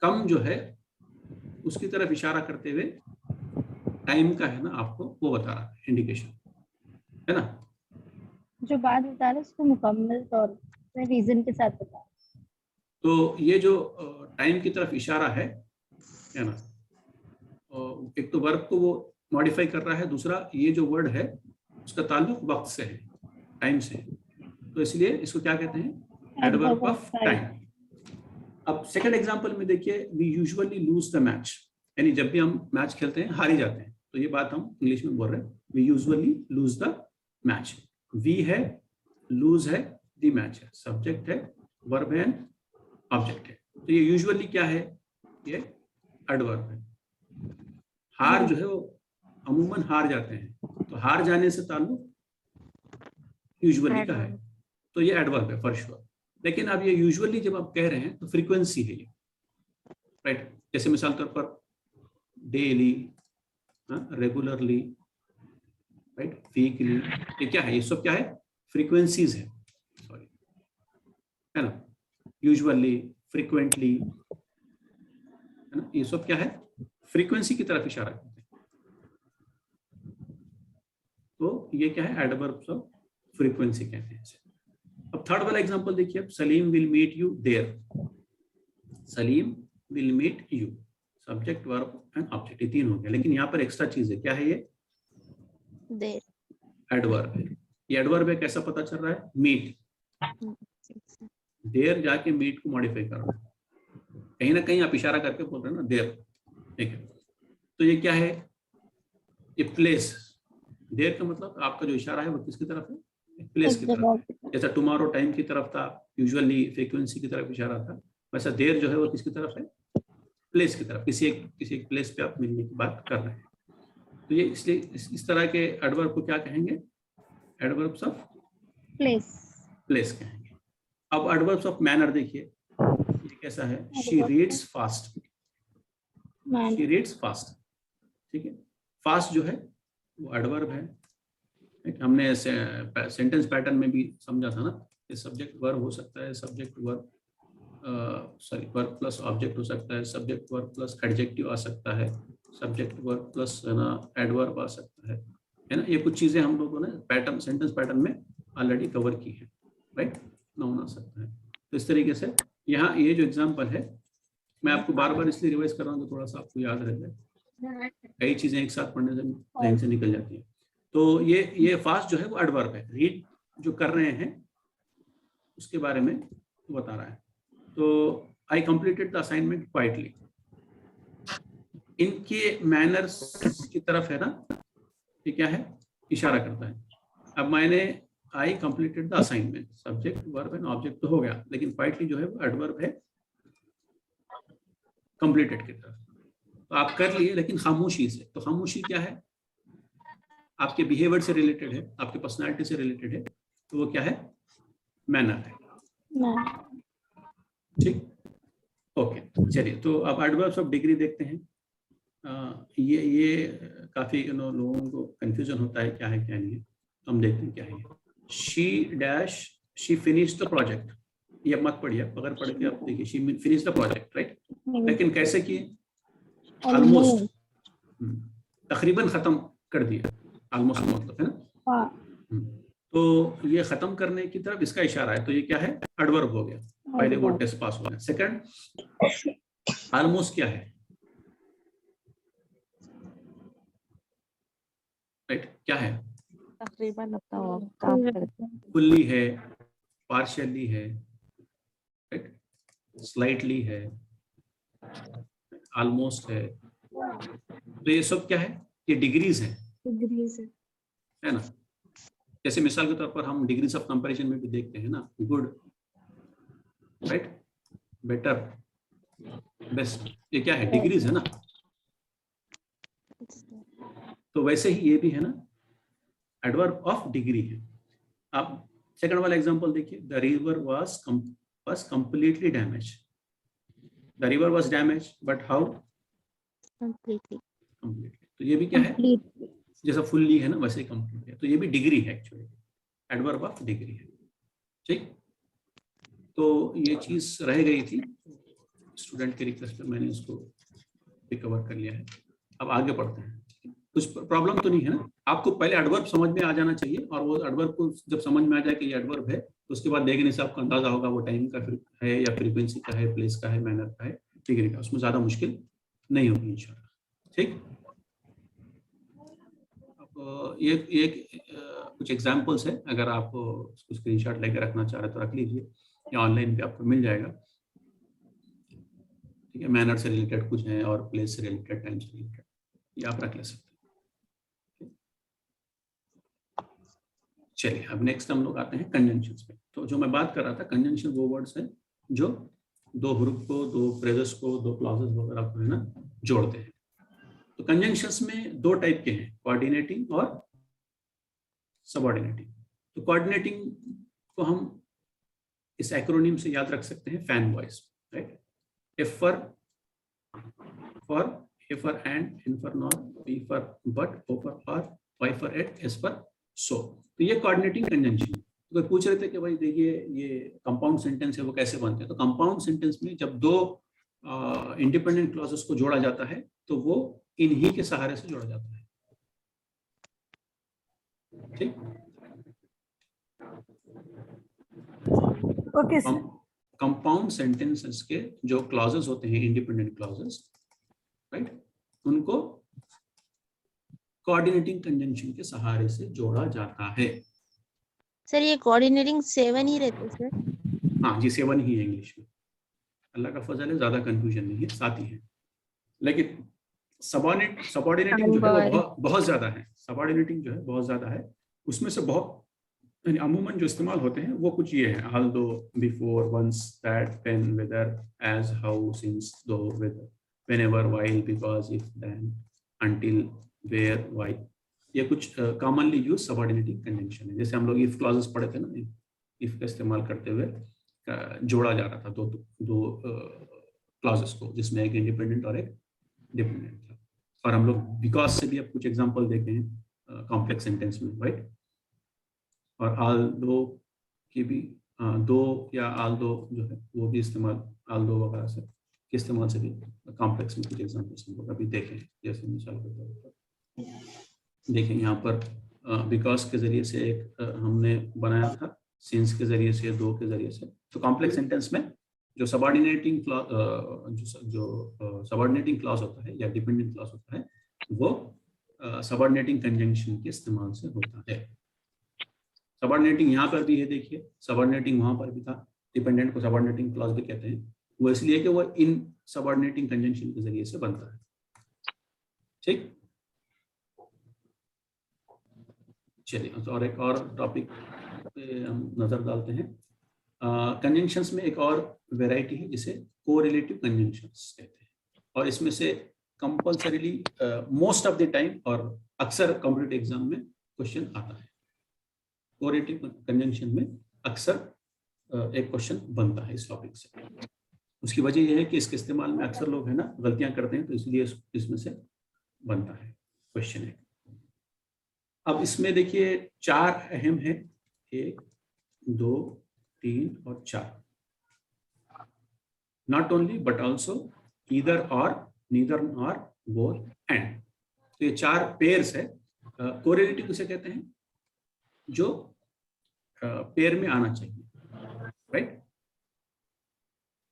कम जो है उसकी तरफ इशारा करते हुए टाइम का है ना, आपको वो बता रहा है, इंडिकेशन है ना। जो बात बता रहे उसको मुकम्मल तौर पे रीजन के साथ बता। तो ये जो टाइम की तरफ इशारा है ना, एक तो वर्ब को वो मॉडिफाई कर रहा है, दूसरा ये जो वर्ड है उसका ताल्लुक वक्त से है, टाइम से है, तो इसलिए इसको क्या कहते हैं? Adverb of time. अब सेकंड एग्जांपल में देखिए, we usually lose the match, यानी जब भी हम मैच खेलते हैं हार ही जाते हैं, तो ये बात हम इंग्लिश में बोल रहे हैं, we usually lose the match. We है, लूज है, द मैच है, सब्जेक्ट है, वर्ब है, ऑब्जेक्ट है। तो ये यूजुअली क्या है? ये एडवर्ब है। हार जो है वो अमूमन हार जाते हैं, तो हार जाने से ताल्लुक यूजुअली का है, तो ये एडवर्ब है फॉर श्योर। लेकिन अब ये यूजुअली जब आप कह रहे हैं तो फ्रीक्वेंसी है ये, राइट। जैसे मिसाल तौर पर डेली, रेगुलरली, राइट, वीकली, ये क्या है? ये सब क्या है? फ्रीक्वेंसीज है, सॉरी, है ना। यूजुअली, फ्रीक्वेंटली, है ना, ये सब क्या है? फ्रीक्वेंसी की तरफ इशारा करते हैं। तो ये क्या है? एडवर्ब्स ऑफ फ्रीक्वेंसी कहते हैं इसे। अब थर्ड वाला एग्जांपल देखिए, अब Salim will meet you there. Salim will meet you, subject verb and object, ये 3 हो गया। लेकिन यहाँ पर एक्स्ट्रा चीज है, क्या है ये? देर। एडवर्ब है। ये एडवर्ब है, कैसा पता चल रहा है? मीट, देयर जाके मीट को मॉडिफाई कर रहा है, कहीं ना कहीं आप इशारा करके बोल रहे हैं ना देयर, ठीक है। तो ये क्या है? ये प्लेस। देयर का मतलब आपका जो इशारा है वो किसकी तरफ है? प्लेस की तरफ। जैसा टुमारो टाइम की तरफ था, यूजुअली फ्रीक्वेंसी की तरफ इशारा था, वैसा देयर जो है वो किसकी तरफ है? प्लेस की तरफ। किसी एक प्लेस पे आप मिलने की बात कर रहे हैं। तो ये इसलिए इस तरह के एडवर्ब को क्या कहेंगे? एडवर्ब्स ऑफ प्लेस कहेंगे। अब एडवर्ब्स ऑफ मैनर देखिए, ये कैसा है? She reads fast, she reads fast, ठीक है। फास्ट जो है वो एडवर्ब है। हमने सेंटेंस पैटर्न में भी समझा था ना, कि सब्जेक्ट वर्ब हो सकता है, subject verb verb plus object हो सकता है, सब्जेक्ट वर्ब प्लस एडजेक्टिव आ सकता है, सब्जेक्ट वर्ब प्लस है ना एडवर्ब आ सकता है ना। ये कुछ चीजें हम लोगों ने पैटर्न, सेंटेंस पैटर्न में ऑलरेडी कवर की है, राइट। नाउन आ सकता है। तो इस तरीके से यहाँ ये जो एग्जांपल है, मैं आपको बार बार इसलिए रिवाइज कर रहा हूँ, तो थोड़ा सा आपको याद रह जाए, कई चीजें एक साथ पढ़ने से ध्यान से निकल जाती है। तो ये फास्ट जो है वो एडवर्ब है, रीड जो कर रहे हैं उसके बारे में बता रहा है। तो आई कंप्लीटेड द असाइनमेंट क्वाइटली, इनके मैनर्स की तरफ है ना, ये क्या है? इशारा करता है। अब मैंने आई completed the assignment, subject verb and object तो हो गया, लेकिन क्वाइटली जो है वो एडवर्ब है कंप्लीटेड की तरफ। तो आप कर लिए, लेकिन खामोशी से। तो खामोशी क्या है? आपके बिहेवियर से रिलेटेड है, आपके पर्सनालिटी से रिलेटेड है, तो वो क्या है? मैनर है, ठीक। ओके, चलिए तो अब एडवर्ब्स ऑफ डिग्री देखते हैं। ये काफी लोगों को कंफ्यूजन होता है, क्या है क्या नहीं है, तो हम देखते हैं क्या है। She dash she finish the project, ये मत पढ़िए, अगर पढ़ के आप देखिए, she finish the project, right. लेकिन कैसे किए? ऑलमोस्ट, तकरीबन खत्म कर दिया, ऑलमोस्ट मतलब है ना। तो ये खत्म करने की तरफ इसका इशारा है, तो ये क्या है? एडवर्ब हो गया। पहले वो टेस्ट पास हो गया। सेकंड, ऑलमोस्ट क्या है? राइट, क्या है? तकरीबन अपना काम करते हैं। फुल्ली है, पार्शियली है, राइट, स्लाइटली है, ऑलमोस्ट है। तो ये सब क्या है? ये डिग्रीज है, है ना। जैसे मिसाल के तौर पर हम डिग्रीज ऑफ कंपैरिजन में भी देखते हैं ना, गुड, राइट, बेटर, बेस्ट, ये क्या है, डिग्रीज है ना। तो वैसे ही ये भी है ना, एडवर्ब ऑफ डिग्री है। आप सेकंड वाला एग्जांपल देखिए, the river was completely damaged. The river was damaged, but how? Completely. Completely. तो ये भी क्या है, जैसा फुल्ली है ना वैसे ही कंप्लीट है, तो ये भी डिग्री है एक्चुअली, एडवर्ब ऑफ डिग्री है। ठीक, तो ये चीज रह गई थी, स्टूडेंट के रिक्वेस्ट पे मैंने इसको रिकवर कर लिया है। अब आगे बढ़ते हैं, कुछ प्रॉब्लम तो नहीं है ना। आपको पहले एडवर्ब समझ में आ जाना चाहिए, और वो एडवर्ब को जब समझ में आ जाए कि ये एडवर्ब है, तो उसके बाद देखने से आपको अंदाजा होगा वो टाइम का है या फ्रीक्वेंसी का है, प्लेस का है, मैनर का है, डिग्री का, उसमें ज्यादा मुश्किल नहीं होगी इंशाल्लाह। ठीक, अब ये कुछ एग्जांपल्स है, अगर आप उसको स्क्रीनशॉट लेके रखना चाह रहे तो रख लीजिए, या ऑनलाइन पे आपको मिल जाएगा। ठीक है, मैनर से रिलेटेड कुछ है और प्लेस से रिलेटेड, टाइम से रिलेटेड, ये आप रख ले सकते हैं। चलिए, अब नेक्स्ट हम लोग आते हैं कंजंक्शंस पे। तो जो मैं बात कर रहा था, कंजंक्शन वो वर्ड्स हैं जो दो ह्रुफ को, दो फ्रेजेस को, दो क्लॉजेस वगैरह को है ना जोड़ते हैं। तो कंजंक्शंस में दो टाइप के हैं, कोऑर्डिनेटिंग और सबऑर्डिनेटिंग। तो कोऑर्डिनेटिंग को हम इस एक्रोनिम से याद रख सकते हैं, FANBOYS, right. F for A for and, N for not, B for but, O for or, Y for yet, S for so. तो ये कोऑर्डिनेटिंग कंजंक्शन। तो कोई पूछ रहे थे कि भाई देखिए ये कंपाउंड सेंटेंस है वो कैसे बनते हैं। तो कंपाउंड सेंटेंस में जब दो इंडिपेंडेंट क्लॉजेस को जोड़ा जाता है तो वो इन्हीं के सहारे से जोड़ा जाता है। ठीक, ओके सर। कंपाउंड सेंटेंसेस के जो क्लॉजेस होते हैं, इंडिपेंडेंट क्लॉजेस, राइट, उनको कोऑर्डिनेटिंग कंजंक्शन के सहारे से जोड़ा जाता है। सर ये कोऑर्डिनेटिंग 7 ही रहते सर? हाँ जी, 7 ही है इंग्लिश में, अल्लाह का फजल है, ज्यादा कंफ्यूजन नहीं है, 7 ही है। लेकिन सबऑर्डिनेटिंग जो है वो बहुत ज्यादा है। सबऑर्डिनेटिंग जो है बहुत ज्यादा है, उसमें से बहुत अमूमन जो इस्तेमाल होते हैं वो कुछ ये है, although, before, once, that, when, whether, as, how, since, though, whether, whenever, while, because, if, then, until, where, why। ये कुछ कॉमनली यूज सबऑर्डिनेटिंग कंजंक्शन है। जैसे हम लोग इफ क्लॉजेस पढ़े थे ना, इफ का इस्तेमाल करते हुए जोड़ा जा रहा था दो क्लॉजेस को, जिसमें एक इंडिपेंडेंट और एक डिपेंडेंट था। और हम लोग बिकॉज से भी अब कुछ एग्जांपल देखे हैं कॉम्प्लेक्स सेंटेंस में, राइट। और आल दो की भी दो या आल दो जो है वो भी इस्तेमाल, आल दो वगैरह से के इस्तेमाल से भी कॉम्प्लेक्स में कुछ एग्जांपल्स हम लोग अभी देखे हैं। जैसे मिसाल के तौर पर देखें यहाँ पर बिकॉज के जरिए से एक हमने बनाया था, सिंस के जरिए से, दो के जरिए से। तो कॉम्प्लेक्स सेंटेंस में जो सबऑर्डिनेटिंग क्लॉज होता है या डिपेंडेंट क्लॉज होता है वो सबऑर्डिनेटिंग कंजंक्शन के इस्तेमाल से होता है। सबऑर्डिनेटिंग यहाँ पर भी है, देखिए सबऑर्डिनेटिंग वहां पर भी था, डिपेंडेंट को सबऑर्डिनेटिंग क्लॉज भी कहते हैं, वो इसलिए कि वो इन सबऑर्डिनेटिंग कंजंक्शन के जरिए से बनता है। ठीक, चलिए और एक और टॉपिक पे हम नजर डालते हैं। कंजंक्शंस में एक और वैरायटी है जिसे कोरिलेटिव कंजंक्शंस कहते हैं, और इसमें से compulsorily most of the time और अक्सर कॉम्पिटिटिव एग्जाम में क्वेश्चन आता है। कोरिलेटिव कंजंक्शन में अक्सर एक क्वेश्चन बनता है इस टॉपिक से। उसकी वजह यह है कि इसके इस्तेमाल में अक्सर लोग है ना गलतियां करते हैं, तो इसलिए इसमें से बनता है क्वेश्चन है। अब इसमें देखिए 4 अहम है, 1, 2, 3 और 4। Not only but also, either और, नीदर और, बोथ एंड। तो ये 4 पेयर्स है। कोरिलेटिव किसे कहते हैं? जो पेयर में आना चाहिए, राइट,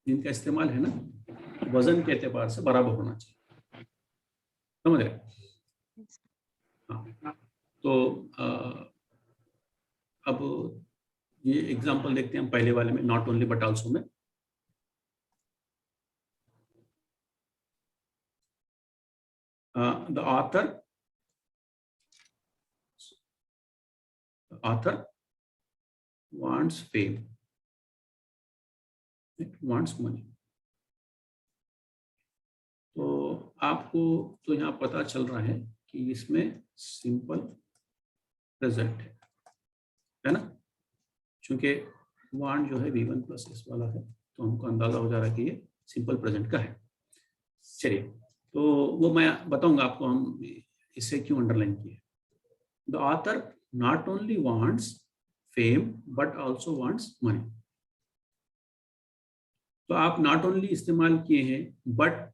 जिनका इस्तेमाल है ना वजन के एतबार से बराबर होना चाहिए, समझ रहे? हाँ, तो अब ये एग्जांपल देखते हैं हम पहले वाले में, नॉट ओनली बट आल्सो में। the author wants fame wants money. तो आपको तो यहाँ पता चल रहा है कि इसमें सिंपल प्रेजेंट है ना, क्योंकि वांट जो है V1 प्लस एस वाला है, तो हमको अंदाजा हो जा रहा है कि ये सिंपल प्रेजेंट का है। चलिए, तो वो मैं बताऊंगा आपको हम इसे क्यों अंडरलाइन किए। The author not only wants fame but also wants money. तो आप नॉट ओनली इस्तेमाल किए हैं, बट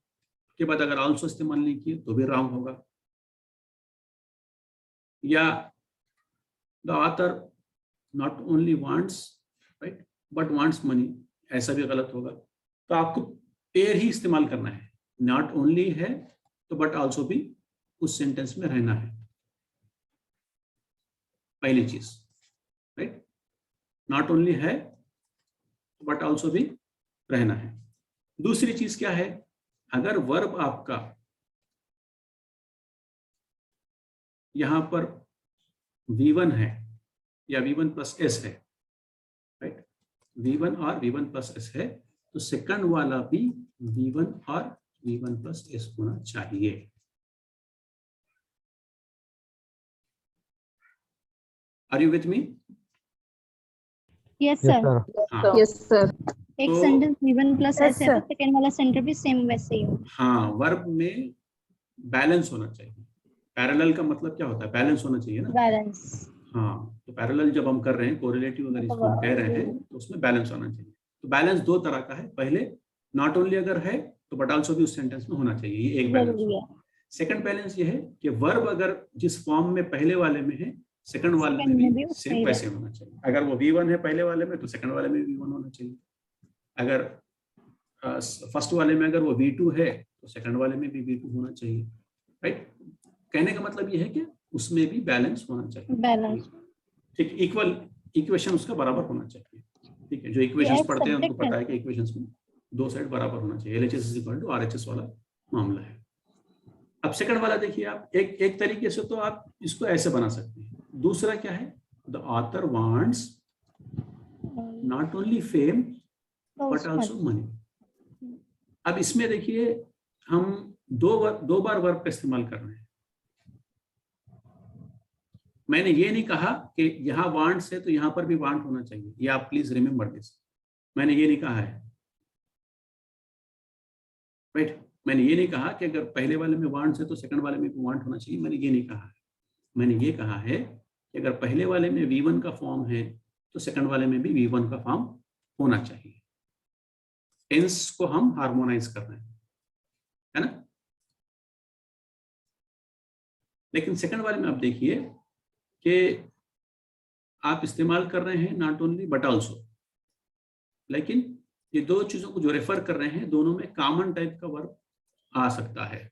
के बाद अगर आल्सो इस्तेमाल नहीं किए तो भी रॉन्ग होगा, या the author not only wants right but wants money, ऐसा भी गलत होगा। तो आपको पेयर ही इस्तेमाल करना है, नॉट ओनली है तो बट आल्सो भी उस सेंटेंस में रहना है, पहली चीज राइट। नॉट ओनली है बट आल्सो भी रहना है। दूसरी चीज क्या है, अगर वर्ब आपका यहां पर V1 है या V1 प्लस एस है राइट, V1 और V1 प्लस एस है, तो सेकंड वाला भी V1 और V1 प्लस एस होना चाहिए। Are you with me? Yes Yes, sir. sir. हाँ, यस सर। एक तो- sentence V1 plus Yes, S है तो sir. सेकंड वाला सेंटेंस भी सेम वैसे ही हो। हाँ, वर्ब में बैलेंस होना चाहिए। पैरेलल का मतलब क्या होता है, बैलेंस होना चाहिए ना। बैलेंस। हाँ, तो पैरेलल जब हम कर रहे हैं, कोरिलेटिव अगर इसको हम कह रहे हैं, तो उसमें बैलेंस होना चाहिए। तो बैलेंस दो तरह का है, पहले नॉट ओनली अगर है तो बट आल्सो भी उस सेंटेंस में होना चाहिए, ये एक बैलेंस जरूरी है। होगा। सेकंड बैलेंस ये है कि वर्ब अगर जिस फॉर्म में पहले वाले में है, सेकंड वाले Second में में भी भी सेम वही वैसे होना चाहिए। अगर वो V1 है पहले वाले में, तो सेकंड वाले में V1 होना चाहिए। अगर फर्स्ट वाले में अगर वो V2 है, तो सेकंड वाले में भी V2 होना चाहिए, राइट। कहने का मतलब ये है कि उसमें भी बैलेंस होना चाहिए, बैलेंस। ठीक, इक्वल इक्वेशन उसका बराबर होना चाहिए। ठीक है, जो इक्वेशंस Yes, पढ़ते हैं उनको subject पता है। है कि इक्वेशंस में दो साइड बराबर होना चाहिए। LHS is equal to RHS वाला मामला है। अब सेकंड वाला देखिए आप, एक तरीके से तो आप इसको ऐसे बना सकते हैं। दूसरा क्या है, the author wants not only fame but also money. अब इसमें देखिए हम दो बार वर्ब का इस्तेमाल कर रहे हैं। मैंने ये नहीं कहा कि यहाँ वांट्स है तो यहाँ पर भी वांट होना चाहिए, ये आप प्लीज रिमेम्बर दिस। मैंने ये नहीं कहा है, राइट। मैंने ये नहीं कहा कि अगर पहले वाले में वांट्स है तो सेकंड वाले में भी वांट होना चाहिए, मैंने ये नहीं कहा है। मैंने ये कहा है कि अगर पहले वाले में V1 का फॉर्म है तो सेकंड वाले में भी V1 का फॉर्म होना चाहिए। टेंस को हम हार्मोनाइज कर रहे हैं, है ना। लेकिन सेकंड वाले में आप देखिए कि आप इस्तेमाल कर रहे हैं नॉट ओनली बट आल्सो, लेकिन ये दो चीजों को जो रेफर कर रहे हैं, दोनों में कॉमन टाइप का वर्ब आ सकता है।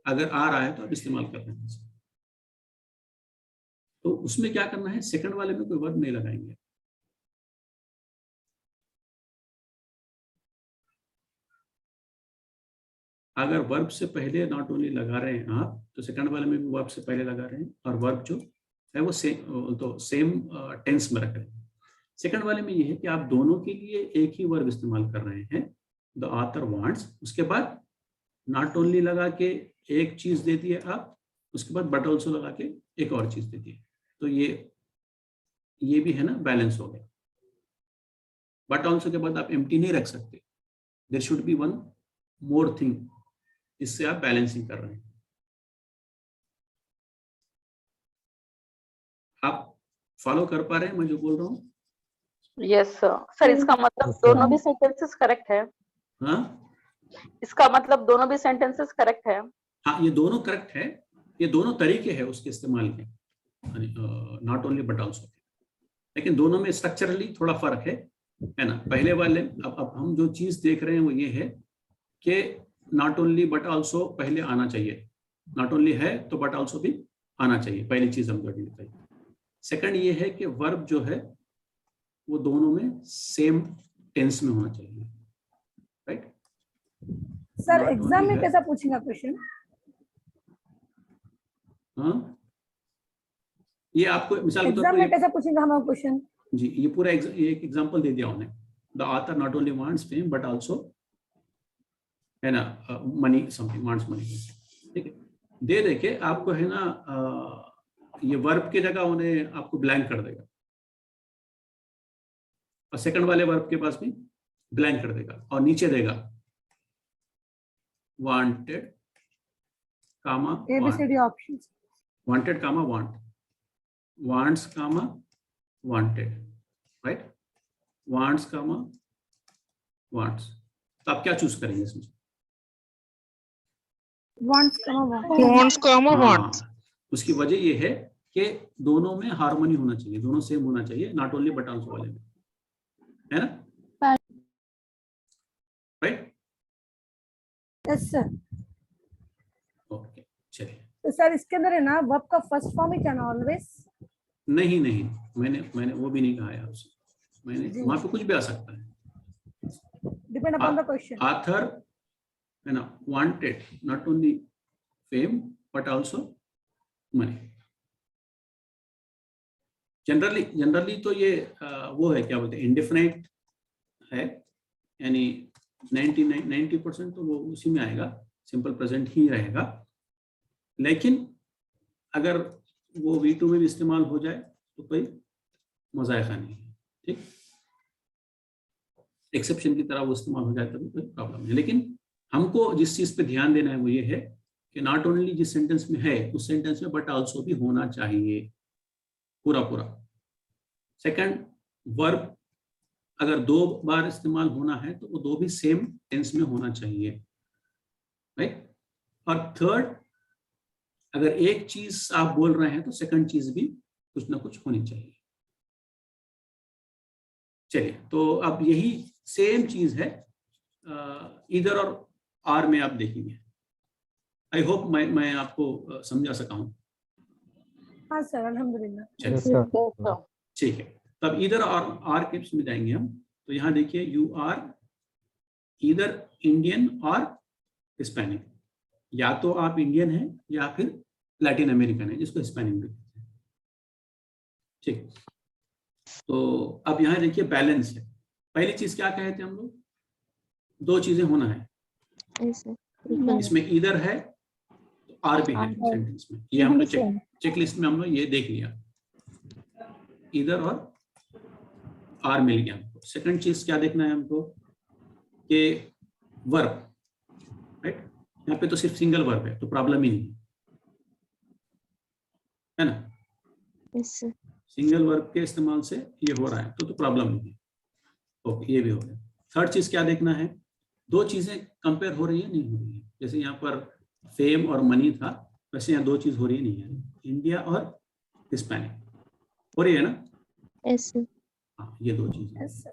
अगर आ रहा है तो आप इस्तेमाल कर रहे हैं। तो उसमें क्या करना है, सेकंड वाले में कोई वर्ब नहीं लगाएंगे। अगर वर्ब से पहले नॉट ओनली लगा रहे हैं आप, तो सेकंड वाले में भी वर्ब से पहले लगा रहे हैं, और वर्ब जो है वो सेम टेंस में रख रहे हैं। सेकंड वाले में ये है कि आप दोनों के लिए एक ही वर्ब इस्तेमाल कर रहे हैं, द ऑथर वांट्स, उसके बाद नॉट ओनली लगा के एक चीज दे दिए आप, उसके बाद बट ऑल्सो लगा के एक और चीज दे दिए। तो ये भी है ना, बैलेंस हो गया। बट ऑल्सो के बाद आप एम्प्टी नहीं रख सकते, there should be one more thing, इससे आप बैलेंसिंग कर रहे हैं। आप फॉलो कर पा रहे हैं मैं जो बोल रहा हूँ? Yes sir. सर इसका मतलब दोनों भी सेंटेंसेस करेक्ट है? हाँ इसका मतलब दोनों भी सेंटेंसेस करेक्ट है? हाँ, ये दोनों करेक्ट है। ये दोनों तरीके हैं उसके इस्तेमाल के, नॉट ओनली बट ऑल्सो, लेकिन दोनों में स्ट्रक्चरली थोड़ा फर्क है ना। पहले वाले अब हम जो चीज देख रहे हैं वो ये है कि नॉट ओनली बट ऑल्सो पहले आना चाहिए। नॉट ओनली है तो बट ऑल्सो भी आना चाहिए, पहली चीज हम जो बताई। सेकंड ये है कि वर्ब जो है वो दोनों में सेम टेंस में होना चाहिए, right. Sir Not exam only में है। कैसा पूछेगा क्वेश्चन? हाँ, ये आपको मिसाल के तौर एग्जाम पर में कैसा पूछेगा हमारा क्वेश्चन? जी, ये पूरा ये एक एग्जांपल दे दिया उन्हें the author not only wants fame but also है ना मनी समथिंग, वांट्स मनी, ठीक है। दे के आपको है ना ये वर्ब की जगह उन्हें आपको ब्लैंक कर देगा, और सेकंड वाले वर्ब के पास भी ब्लैंक कर देगा, और नीचे देगा वांटेड कामा ABCD options. वांटेड कामा वांट, वांट्स कामा वांटेड, राइट, वांट्स कामा वांट्स। तो आप क्या चूज करेंगे इसमें? Wants, want. wants comma हाँ, wants. उसकी वजह ये है कि दोनों में हार्मनी होना चाहिए, दोनों सेम होना चाहिए, नॉट ओनली बट आल्सो वाले में, है ना, राइट? Yes sir. ओके, चलिए। तो सर इसके अंदर है ना वर्ब का फर्स्ट फॉर्म ही क्या ना ऑलवेज? नहीं नहीं, मैंने वो भी नहीं कहा है आपसे, मैंने जी। वहां पे कुछ भी आ सकता है। Depend upon the question. Author है ना wanted not only fame but also money. Generally तो ये वो है, क्या बोलते हैं, इंडिफिनिट है, यानी 90% तो वो उसी में आएगा, सिंपल प्रेजेंट ही रहेगा। लेकिन अगर वो V2 में भी इस्तेमाल हो जाए तो कोई मजायका नहीं है, ठीक, एक्सेप्शन की तरह वो इस्तेमाल हो जाए तभी कोई प्रॉब्लम नहीं। लेकिन हमको जिस चीज पे ध्यान देना है वो ये है कि नॉट ओनली जिस सेंटेंस में है उस सेंटेंस में बट आल्सो भी होना चाहिए पूरा पूरा। सेकंड, वर्ब अगर 2 बार इस्तेमाल होना है तो वो 2 भी सेम टेंस में होना चाहिए, राइट। और थर्ड, अगर एक चीज आप बोल रहे हैं तो सेकंड चीज भी कुछ ना कुछ होनी चाहिए। चलिए, तो अब यही सेम चीज है इधर और आर में आप देखेंगे। आई होप मैं आपको समझा सका हूं। हाँ सर, अल्हम्दुलिल्लाह। चलिए, Yes, sir. ठीक है। तब इधर और आर के में जाएंगे हम। तो यहाँ देखिए, यू आर इधर इंडियन और हिस्पैनिक, या तो आप इंडियन हैं या फिर लैटिन अमेरिकन है, जिसको हिस्पैनिक भी कहते हैं, ठीक। तो अब यहाँ देखिए बैलेंस है। पहली चीज क्या कहे थे हम लोग, 2 चीजें होना है, Yes, sir. Equal. इसमें इधर है तो आर भी है सेंटेंस में। ये हमने चेकलिस्ट में हम लोग ये देख लिया, इधर और आर मिल गया हमको। सेकंड चीज क्या देखना है हमको कि वर्ब, राइट, यहाँ पे तो सिर्फ सिंगल वर्ब है तो प्रॉब्लम ही नहीं है ना, Yes, sir. सिंगल वर्ब के इस्तेमाल से ये हो रहा है तो प्रॉब्लम नहीं है। ओके, ये भी हो गया। थर्ड चीज क्या देखना है, 2 चीजें कंपेयर हो रही है नहीं हो रही है। जैसे यहाँ पर फेम और मनी था, वैसे यहाँ 2 चीज हो रही नहीं है, इंडिया और हिस्पैनिक हो रही है ना। Yes, sir. हाँ, ये 2 चीजें। Yes, sir.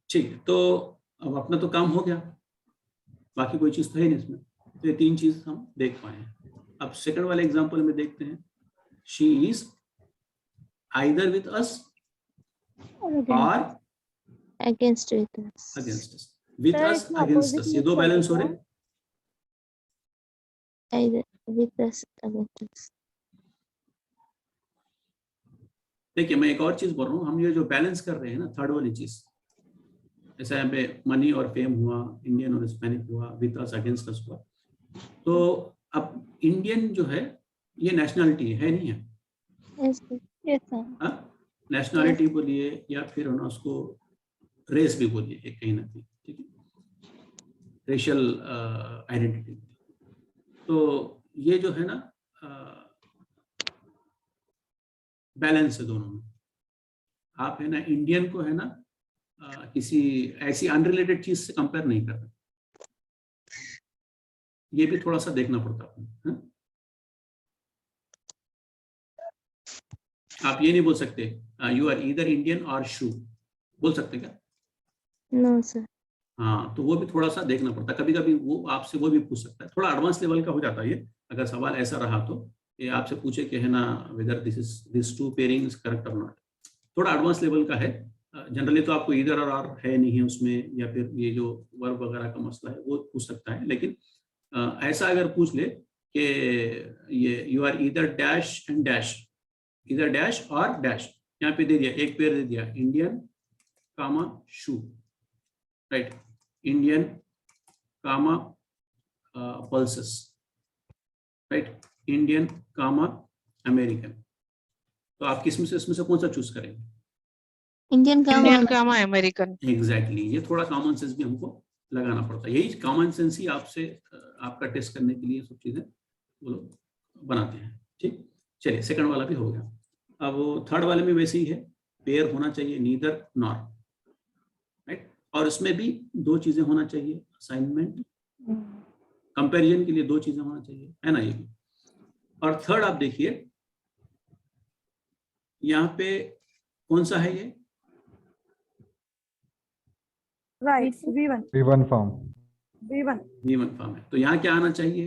ठीक है, तो अब अपना तो काम हो गया, बाकी कोई चीज तो है नहीं इसमें। तो ये 3 चीज हम देख पाए हैं। अब सेकंड वाले एग्जांपल में देखते हैं, she is either with us और Against with us. Against us. With Sir, अस, इसमें अगेंस्ट opposite अस, ये 2 mix बैलेंस हो करेगा। रहे हैं। Either with us, against us. देखिए, मैं एक और चीज बोल रहा हूँ, हम ये जो बैलेंस कर रहे हैं ना, थर्ड वाली चीज, जैसे यहाँ पे मनी और फेम हुआ, इंडियन और हिस्पैनिक हुआ, विद अस अगेंस्ट अस हुआ। तो अब इंडियन जो है ये नेशनलिटी है नहीं है, Yes, sir. Yes, sir. Nationality बोलिए या फिर ना उसको रेस भी बोलिए, एक कहीं ना कहीं, ठीक है, रेशियल आइडेंटिटी। तो ये जो है ना बैलेंस है दोनों में। आप है ना इंडियन को है ना किसी ऐसी अनरिलेटेड चीज से कंपेयर नहीं कर रहे, ये भी थोड़ा सा देखना पड़ता है। आप ये नहीं बोल सकते यू आर ईदर इंडियन और शू, बोल सकते क्या? No, sir. हाँ, तो वो भी थोड़ा सा देखना पड़ता है। कभी कभी वो आपसे वो भी पूछ सकता है, थोड़ा एडवांस लेवल का हो जाता है ये। अगर सवाल ऐसा रहा तो ये आपसे पूछे कि है ना whether this 2 pairing is correct और नॉट, थोड़ा एडवांस लेवल का है। जनरली तो आपको इधर और आर है नहीं है उसमें, या फिर ये जो वर्ब वगैरह का मसला है वो पूछ सकता है। लेकिन ऐसा अगर पूछ ले कि ये यू आर इधर डैश एंड डैश, इधर डैश और डैश, यहाँ पे दे दिया, एक पेयर दे दिया, इंडियन कामा शू, राइट, इंडियन कामा पल्सेस, राइट, इंडियन कामा अमेरिकन। तो आप किसमें से इसमें से कौन सा चूज करेंगे? इंडियन का इंडियन कामा अमेरिकन। एग्जैक्टली, ये थोड़ा कॉमन सेंस भी हमको लगाना पड़ता है। यही कॉमन सेंस ही आपसे आपका टेस्ट करने के लिए सब चीजें वो लोग बनाते हैं। ठीक, चलिए सेकंड वाला भी हो गया। अब थर्ड वाले में वैसे ही है, पेयर होना चाहिए, नीदर नॉर, राइट, और इसमें भी दो चीजें होना चाहिए, असाइनमेंट, कंपैरिजन के लिए दो चीजें होना चाहिए, है ना, ये भी। और थर्ड आप देखिए यहाँ पे कौन सा है ये, right, V1 V1 form. V1 form है, तो यहाँ क्या आना चाहिए?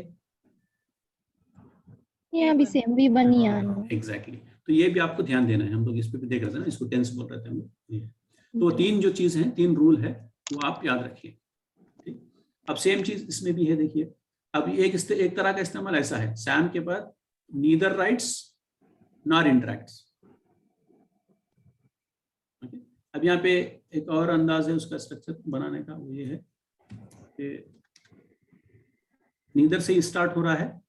यहाँ भी सेम V1 ही आना। एग्जैक्टली, तो ये भी आपको ध्यान देना है। हम लोग इस पे भी देख रहे थे ना, इसको टेंस बोल रहे थे हम लोग। तो तीन जो चीज है, तीन रूल है, वो आप याद रखिए। ठीक, अब सेम चीज इसमें भी है, देखिए। अब एक तरह का इस्तेमाल ऐसा है, सैम के बाद नीदर राइट्स नॉर इंटरैक्ट्स। अब यहाँ पे एक और अंदाज है उसका स्ट्रक्चर बनाने का, वो ये है कि नीदर से स्टार्ट हो रहा है।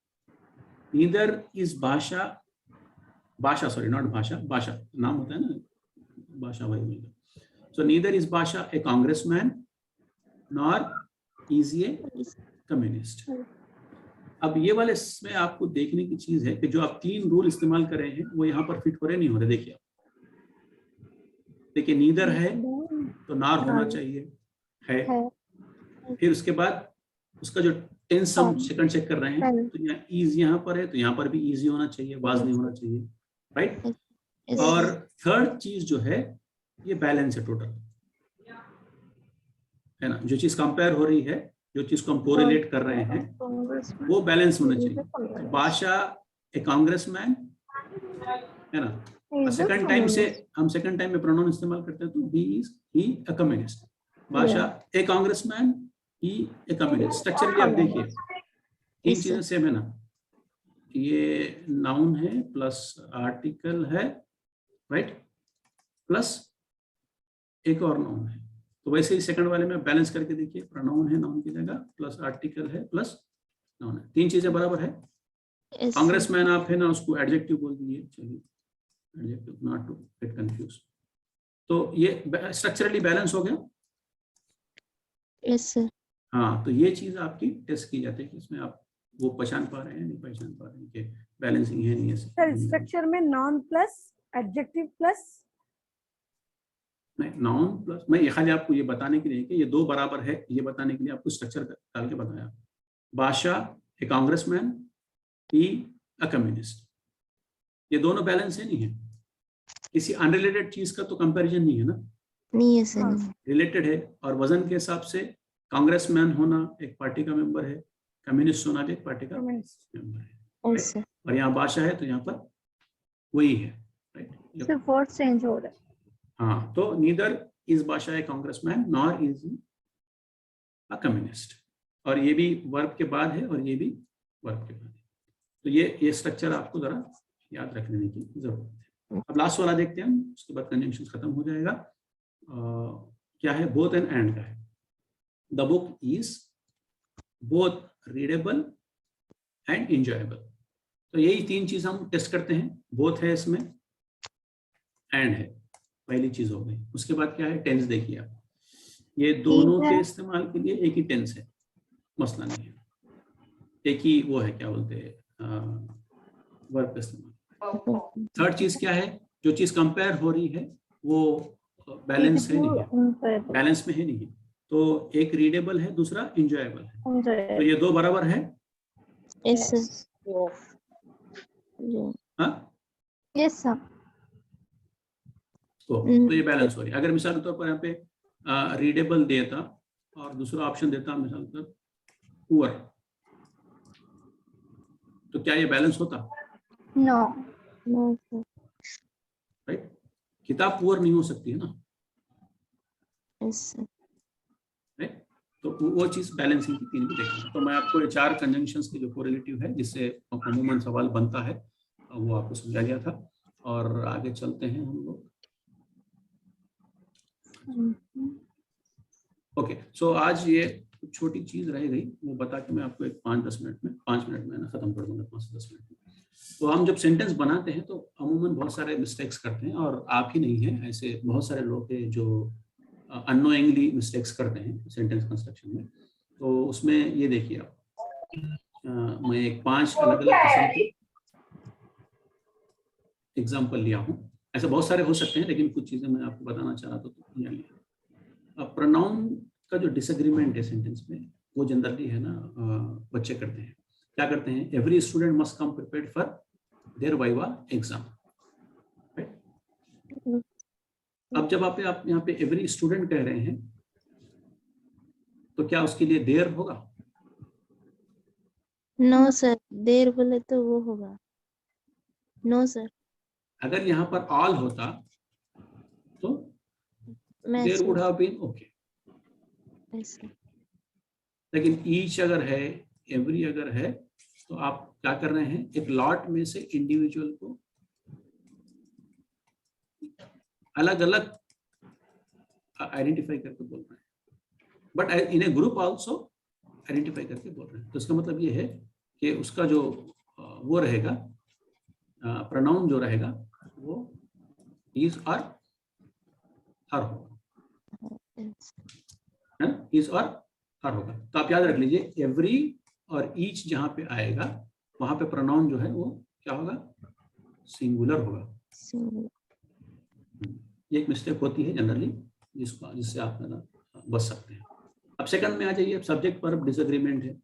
नीदर इज भाषा सॉरी नॉट भाषा, भाषा नाम होता है ना, भाषा वही मिलेगा। सो neither is Bhasha a congressman nor is a communist. अब ये वाले इसमें आपको देखने की चीज है कि जो आप तीन रूल इस्तेमाल कर रहे हैं वो यहाँ पर फिट हो रहे नहीं हो रहे। देखिए नीदर है तो नार होना चाहिए, है। फिर उसके बाद उसका जो टेंस हम सेकंड चेक कर रहे हैं, तो यहाँ ईज यहाँ पर है, तो यहाँ पर भी इजी होना चाहिए, वाज नहीं होना चाहिए, राइट। और थर्ड चीज जो है ये बैलेंस है टोटल, है ना। जो चीज कंपेयर हो रही है, जो चीज को हम कोरिलेट कर रहे हैं, वो बैलेंस होना चाहिए। भाषा ए कांग्रेसमैन, है ना। सेकंड टाइम में प्रोनाउन इस्तेमाल करते हैं, तो ही अ कम्युनिस्ट। भाषा a congressman, he A communist. Structurally आप देखिए तीन चीजें सेम है ना, ये नाउन है प्लस आर्टिकल है, राइट, प्लस एक और नाउन है। तो वैसे ही सेकंड वाले में बैलेंस करके देखिए, प्रोनाउन है नाउन की जगह, प्लस आर्टिकल है, प्लस नाउन है, तीन चीजें बराबर है। कांग्रेसमैन आप है ना, उसको एडजेक्टिव बोल दीजिए, चलिए adjective, not to get confuse. तो ये स्ट्रक्चरली बैलेंस हो गया। Yes sir. हाँ, तो ये चीज आपकी टेस्ट की जाती है कि इसमें आप वो पहचान पा रहे हैं, नहीं पहचान पा रहे हैं कि बैलेंसिंग है नहीं है। सर स्ट्रक्चर में नॉन प्लस एडजेक्टिव प्लस, नहीं, नाउन प्लस, मैं ये खाली आपको ये बताने के लिए कि ये दो बराबर है, ये बताने के लिए आपको स्ट्रक्चर डाल के बताया। भाषा a congressman, he a communist, ये दोनों बैलेंस है नहीं है। किसी अनरिलेटेड चीज का तो कंपैरिजन नहीं है ना, नहीं है सर। रिलेटेड है। और वजन के हिसाब से कांग्रेसमैन होना एक पार्टी का मेंबर है, कम्युनिस्ट होना भी एक पार्टी का मेंबर है। Yes sir. और यहाँ भाषा है तो यहाँ पर वही है, राइट। सर फोर्थ चेंज हो रहा है। हाँ, तो neither is Bhasha a congressman nor is a communist. और ये भी वर्ब के बाद है और ये भी वर्ब के बाद है। तो ये स्ट्रक्चर आपको जरा याद रखने की जरूरत है। अब लास्ट वाला देखते हैं हम, उसके बाद कंजंक्शन खत्म हो जाएगा। क्या है, बोथ एंड का है। The book is both readable and enjoyable. तो यही तीन चीज हम टेस्ट करते हैं। बोथ है इसमें, एंड है, पहली चीज हो गई। उसके बाद क्या है, टेंस देखिए आप, ये दोनों के इस्तेमाल के लिए एक ही टेंस है, मसला नहीं है। एक ही वो है, क्या बोलते हैं, वर्ब का इस्तेमाल। थर्ड चीज क्या है, जो चीज कंपेयर हो रही है वो बैलेंस है नहीं है, बैलेंस में है नहीं है। तो एक रीडेबल है, दूसरा इंजॉयबल है, तो ये दो बराबर है। Yes sir. हाँ, यस सर। तो ये बैलेंस हो रही है। अगर मिसाल के तौर पर यहाँ पे रीडेबल देता और दूसरा ऑप्शन देता मिसाल के तौर पुअर, तो क्या ये बैलेंस होता? नो। राइट, किताब पुअर नहीं हो सकती है ना, यस सर। राइट। तो वो चीज बैलेंसिंग की तीन भी देखना। तो मैं आपको ये चार कंजंक्शंस की जो कोरिलेटिव है जिससे अमूमन सवाल बनता है वो आपको समझा दिया था। और आगे चलते हैं हम लोग ओके, सो आज ये कुछ छोटी चीज रह गई, वो बता के मैं आपको एक 5 मिनट में ना खत्म कर दूंगा, 5 से 10 मिनट में। तो हम जब सेंटेंस बनाते हैं तो अमूमन बहुत सारे मिस्टेक्स करते हैं, और आप ही नहीं है, ऐसे बहुत सारे लोग हैं जो अननोइंगली मिस्टेक्स करते हैं सेंटेंस कंस्ट्रक्शन में। तो उसमें ये देखिए आप, मैं एक 5 अलग अलग किस्म के एग्जाम्पल लिया हूँ। ऐसे बहुत सारे हो सकते हैं, लेकिन कुछ चीजें मैं आपको बताना चाह रहा था तो यहाँ लिया। प्रोनाउन का जो डिसएग्रीमेंट है सेंटेंस में, वो जनरली है ना बच्चे करते हैं। क्या करते हैं? Every student must come prepared for their viva exam. अब जब आप यहाँ पे एवरी स्टूडेंट कह रहे हैं, तो क्या उसके लिए देयर होगा? नो सर, देर बोले तो वो होगा। No sir. अगर यहाँ पर ऑल होता तो there would have been okay, लेकिन ईच अगर है, एवरी अगर है, तो आप क्या कर रहे हैं? एक लॉट में से इंडिविजुअल को अलग अलग आइडेंटिफाई करके बोल रहे हैं, but in A group also identify करके बोल रहे हैं। तो इसका मतलब ये है कि उसका जो वो रहेगा, प्रोनाउन जो रहेगा वो इज और हर होगा, है ना? इज और हर होगा। तो आप याद रख लीजिए, एवरी और ईच जहां पे आएगा वहां पे प्रोनाउन जो है वो क्या होगा? सिंगुलर होगा। ये एक मिस्टेक होती है जनरली, जिससे आप बच सकते हैं। अब सेकंड में आ जाइए, सब्जेक्ट वर्ब डिसएग्रीमेंट है।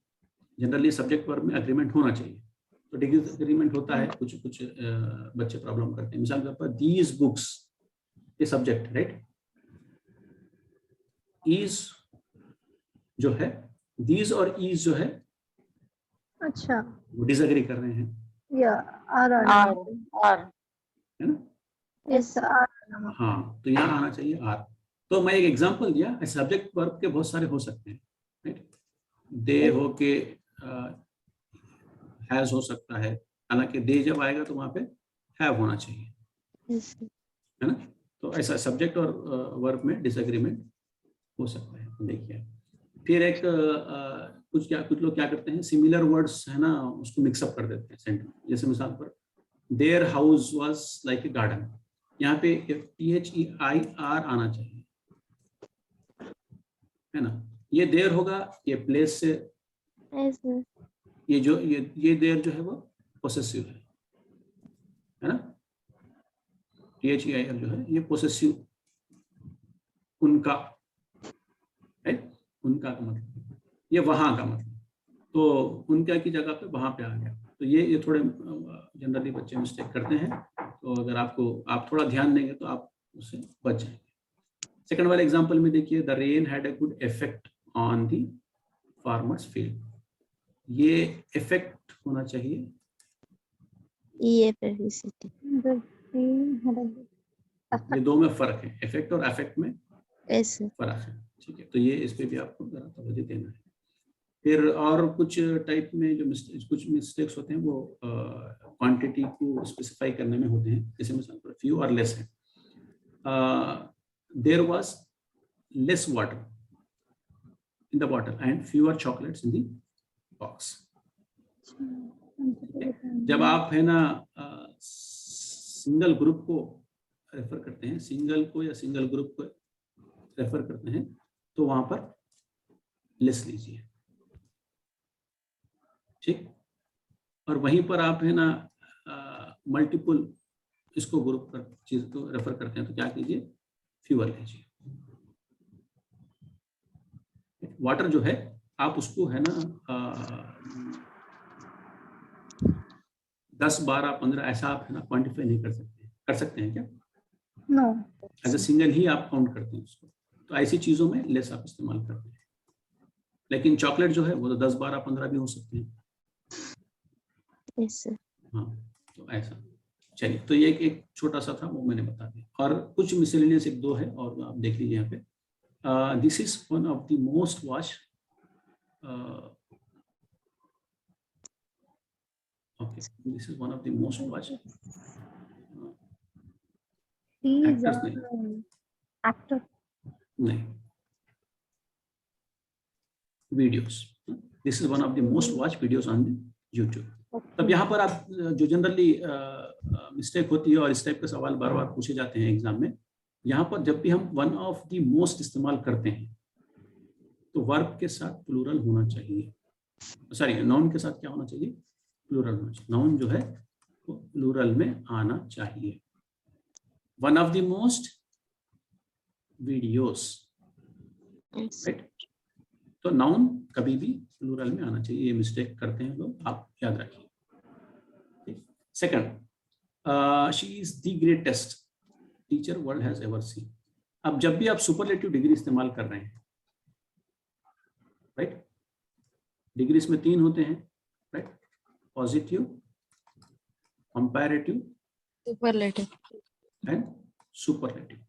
जनरली सब्जेक्ट वर्ब में एग्रीमेंट होना चाहिए, तो डिसएग्रीमेंट होता है, कुछ बच्चे प्रॉब्लम करते हैं। मिसाल के तौर पर दीज बुक्स, ये सब्जेक्ट, राइट? इज जो है, दीज और इज जो है, अच्छा, वो डिसएग्री कर रहे हैं, या आर है ना? Yes are. हाँ, तो यहाँ आना चाहिए आर। तो मैं एक एग्जांपल दिया, सब्जेक्ट वर्ब के बहुत सारे हो सकते हैं, राइट? दे हो के हैज हो सकता है, हालांकि दे जब आएगा तो वहां पे हैव होना चाहिए, है ना? तो ऐसा सब्जेक्ट और वर्ब में डिसएग्रीमेंट हो सकता है। देखिए, फिर एक कुछ लोग क्या करते हैं, सिमिलर वर्ड्स है ना, उसको मिक्सअप कर देते हैं सेंटेंस। जैसे मिसाल पर their house was like a garden, यहाँ पे THEIR आना चाहिए, है ना? ये देयर होगा, ये प्लेस से, ये जो ये देयर जो है वो पोसेसिव है ना? THEIR जो है ये पोसेसिव, उनका, राइट? उनका का मतलब ये वहां का मतलब, तो उनका की जगह पे वहां पे आ गया। तो ये थोड़े जनरली बच्चे मिस्टेक करते हैं, तो अगर आप थोड़ा ध्यान देंगे तो आप उससे बच जाएंगे। सेकंड वाले एग्जांपल में देखिए, the rain had a good effect on the farmers field. ये इफेक्ट होना चाहिए, ये दो में फर्क है, इफेक्ट और अफेक्ट में फर्क है, ठीक है? तो ये इस पे भी आपको जरा तवज्जो देना है। फिर और कुछ टाइप में जो कुछ मिस्टेक्स होते हैं, वो क्वांटिटी को स्पेसिफाई करने में होते हैं। जैसे मिसाल पर फ्यू और लेस है, there was less water in the bottle and fewer chocolates in the box. जब आप है ना सिंगल ग्रुप को रेफर करते हैं, सिंगल को या सिंगल ग्रुप को रेफर करते हैं, तो वहां पर लेस लीजिए, ठीक? और वहीं पर आप है ना मल्टीपल इसको ग्रुप कर चीज को रेफर करते हैं, तो क्या कीजिए? फ्यूअर लीजिए। वाटर जो है, आप उसको है ना 10, 12, 15 ऐसा आप है ना क्वांटिफाई नहीं कर सकते। कर सकते हैं क्या? नो, एज अ सिंगल ही आप काउंट करते हैं उसको, तो ऐसी चीजों में लेस आप इस्तेमाल करते हैं। लेकिन चॉकलेट जो है वो तो 10, 12, 15 भी हो सकते हैं। हाँ, तो ऐसा। चलिए, तो ये एक छोटा सा था, वो मैंने बता दिया। और कुछ मिसलेनियस एक दो है, और आप देख लीजिए यहाँ पे। This is one of the most watch, okay, this is one of the most watched actors name. Actor नहीं, videos, this is one of the most watch videos on YouTube. तब यहाँ पर आप जो जनरली मिस्टेक होती है और इस टाइप के सवाल बार बार पूछे जाते हैं एग्जाम में, यहाँ पर जब भी हम वन ऑफ द मोस्ट इस्तेमाल करते हैं तो वर्ब के साथ प्लूरल होना चाहिए, सॉरी नाउन के साथ क्या होना चाहिए, प्लूरल होना चाहिए। नाउन जो है वो प्लूरल में आना चाहिए। One of the most videos, right. तो नाउन कभी भी प्लूरल में आना चाहिए, ये मिस्टेक करते हैं लोग, आप याद रखिए। Second, she is the greatest teacher world has ever seen. अब जब भी आप सुपरलेटिव डिग्री इस्तेमाल कर रहे हैं, राइट, डिग्री इसमें 3 होते हैं, right, positive, comparative superlative and superlative.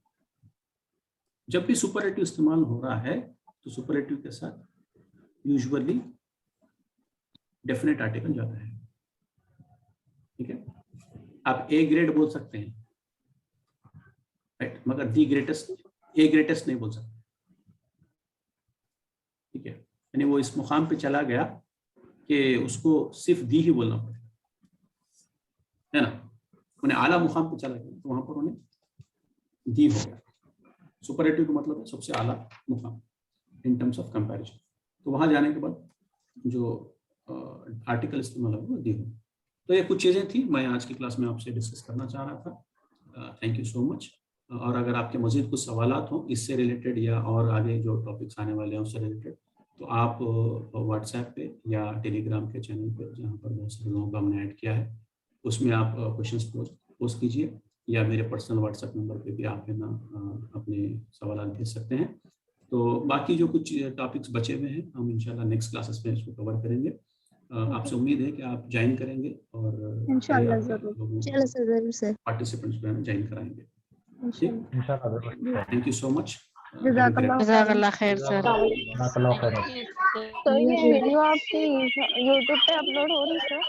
जब भी सुपरलेटिव इस्तेमाल हो रहा है तो सुपरलेटिव के साथ यूजुअली डेफिनेट आर्टिकल जाता है, ठीक है। आप ए ग्रेड बोल सकते हैं, राइट, मगर दी ग्रेटेस्ट, ए ग्रेटेस्ट नहीं बोल सकते, ठीक है। यानी वो इस मुकाम पे चला गया कि उसको सिर्फ दी ही बोलना पड़ेगा, है ना। उन्हें आला मुकाम पे चला गया तो वहां पर उन्हें दी हो गया। सुपरलेटिव का मतलब है सबसे आला मुकाम इन टर्म्स ऑफ कंपैरिजन। तो वहां जाने के बाद जो आर्टिकल इस्तेमाल होगा वो दी हो। तो ये कुछ चीजें थी मैं आज की क्लास में आपसे डिस्कस करना चाह रहा था। Thank you so much. और अगर आपके मजीद कुछ सवालात हो इससे रिलेटेड या और आगे जो टॉपिक्स आने वाले हैं उससे रिलेटेड, तो आप व्हाट्सएप पे या टेलीग्राम के चैनल पे, जहाँ पर बहुत सारे लोगों को हमने ऐड किया है, उसमें आप क्वेश्चंस पोस्ट कीजिए, या मेरे पर्सनल व्हाट्सएप नंबर पे भी आप है ना अपने सवाल भेज सकते हैं। तो बाकी जो कुछ टॉपिक्स बचे हुए हैं हम इंशाल्लाह नेक्स्ट क्लासेस में इसको कवर करेंगे। आपसे उम्मीद है कि आप ज्वाइन करेंगे और इंशाल्लाह जरूर। चलो सर, जरूर सर। पार्टिसिपेंट्स को ज्वाइन कराएंगे। इंशाल्लाह। इंशाल्लाह। Thank you so much. जज़ाकल्लाह खैर सर। जज़ाकल्लाह खैर। तो ये वीडियो आपकी यूट्यूब पे अपलोड हो रही है सर?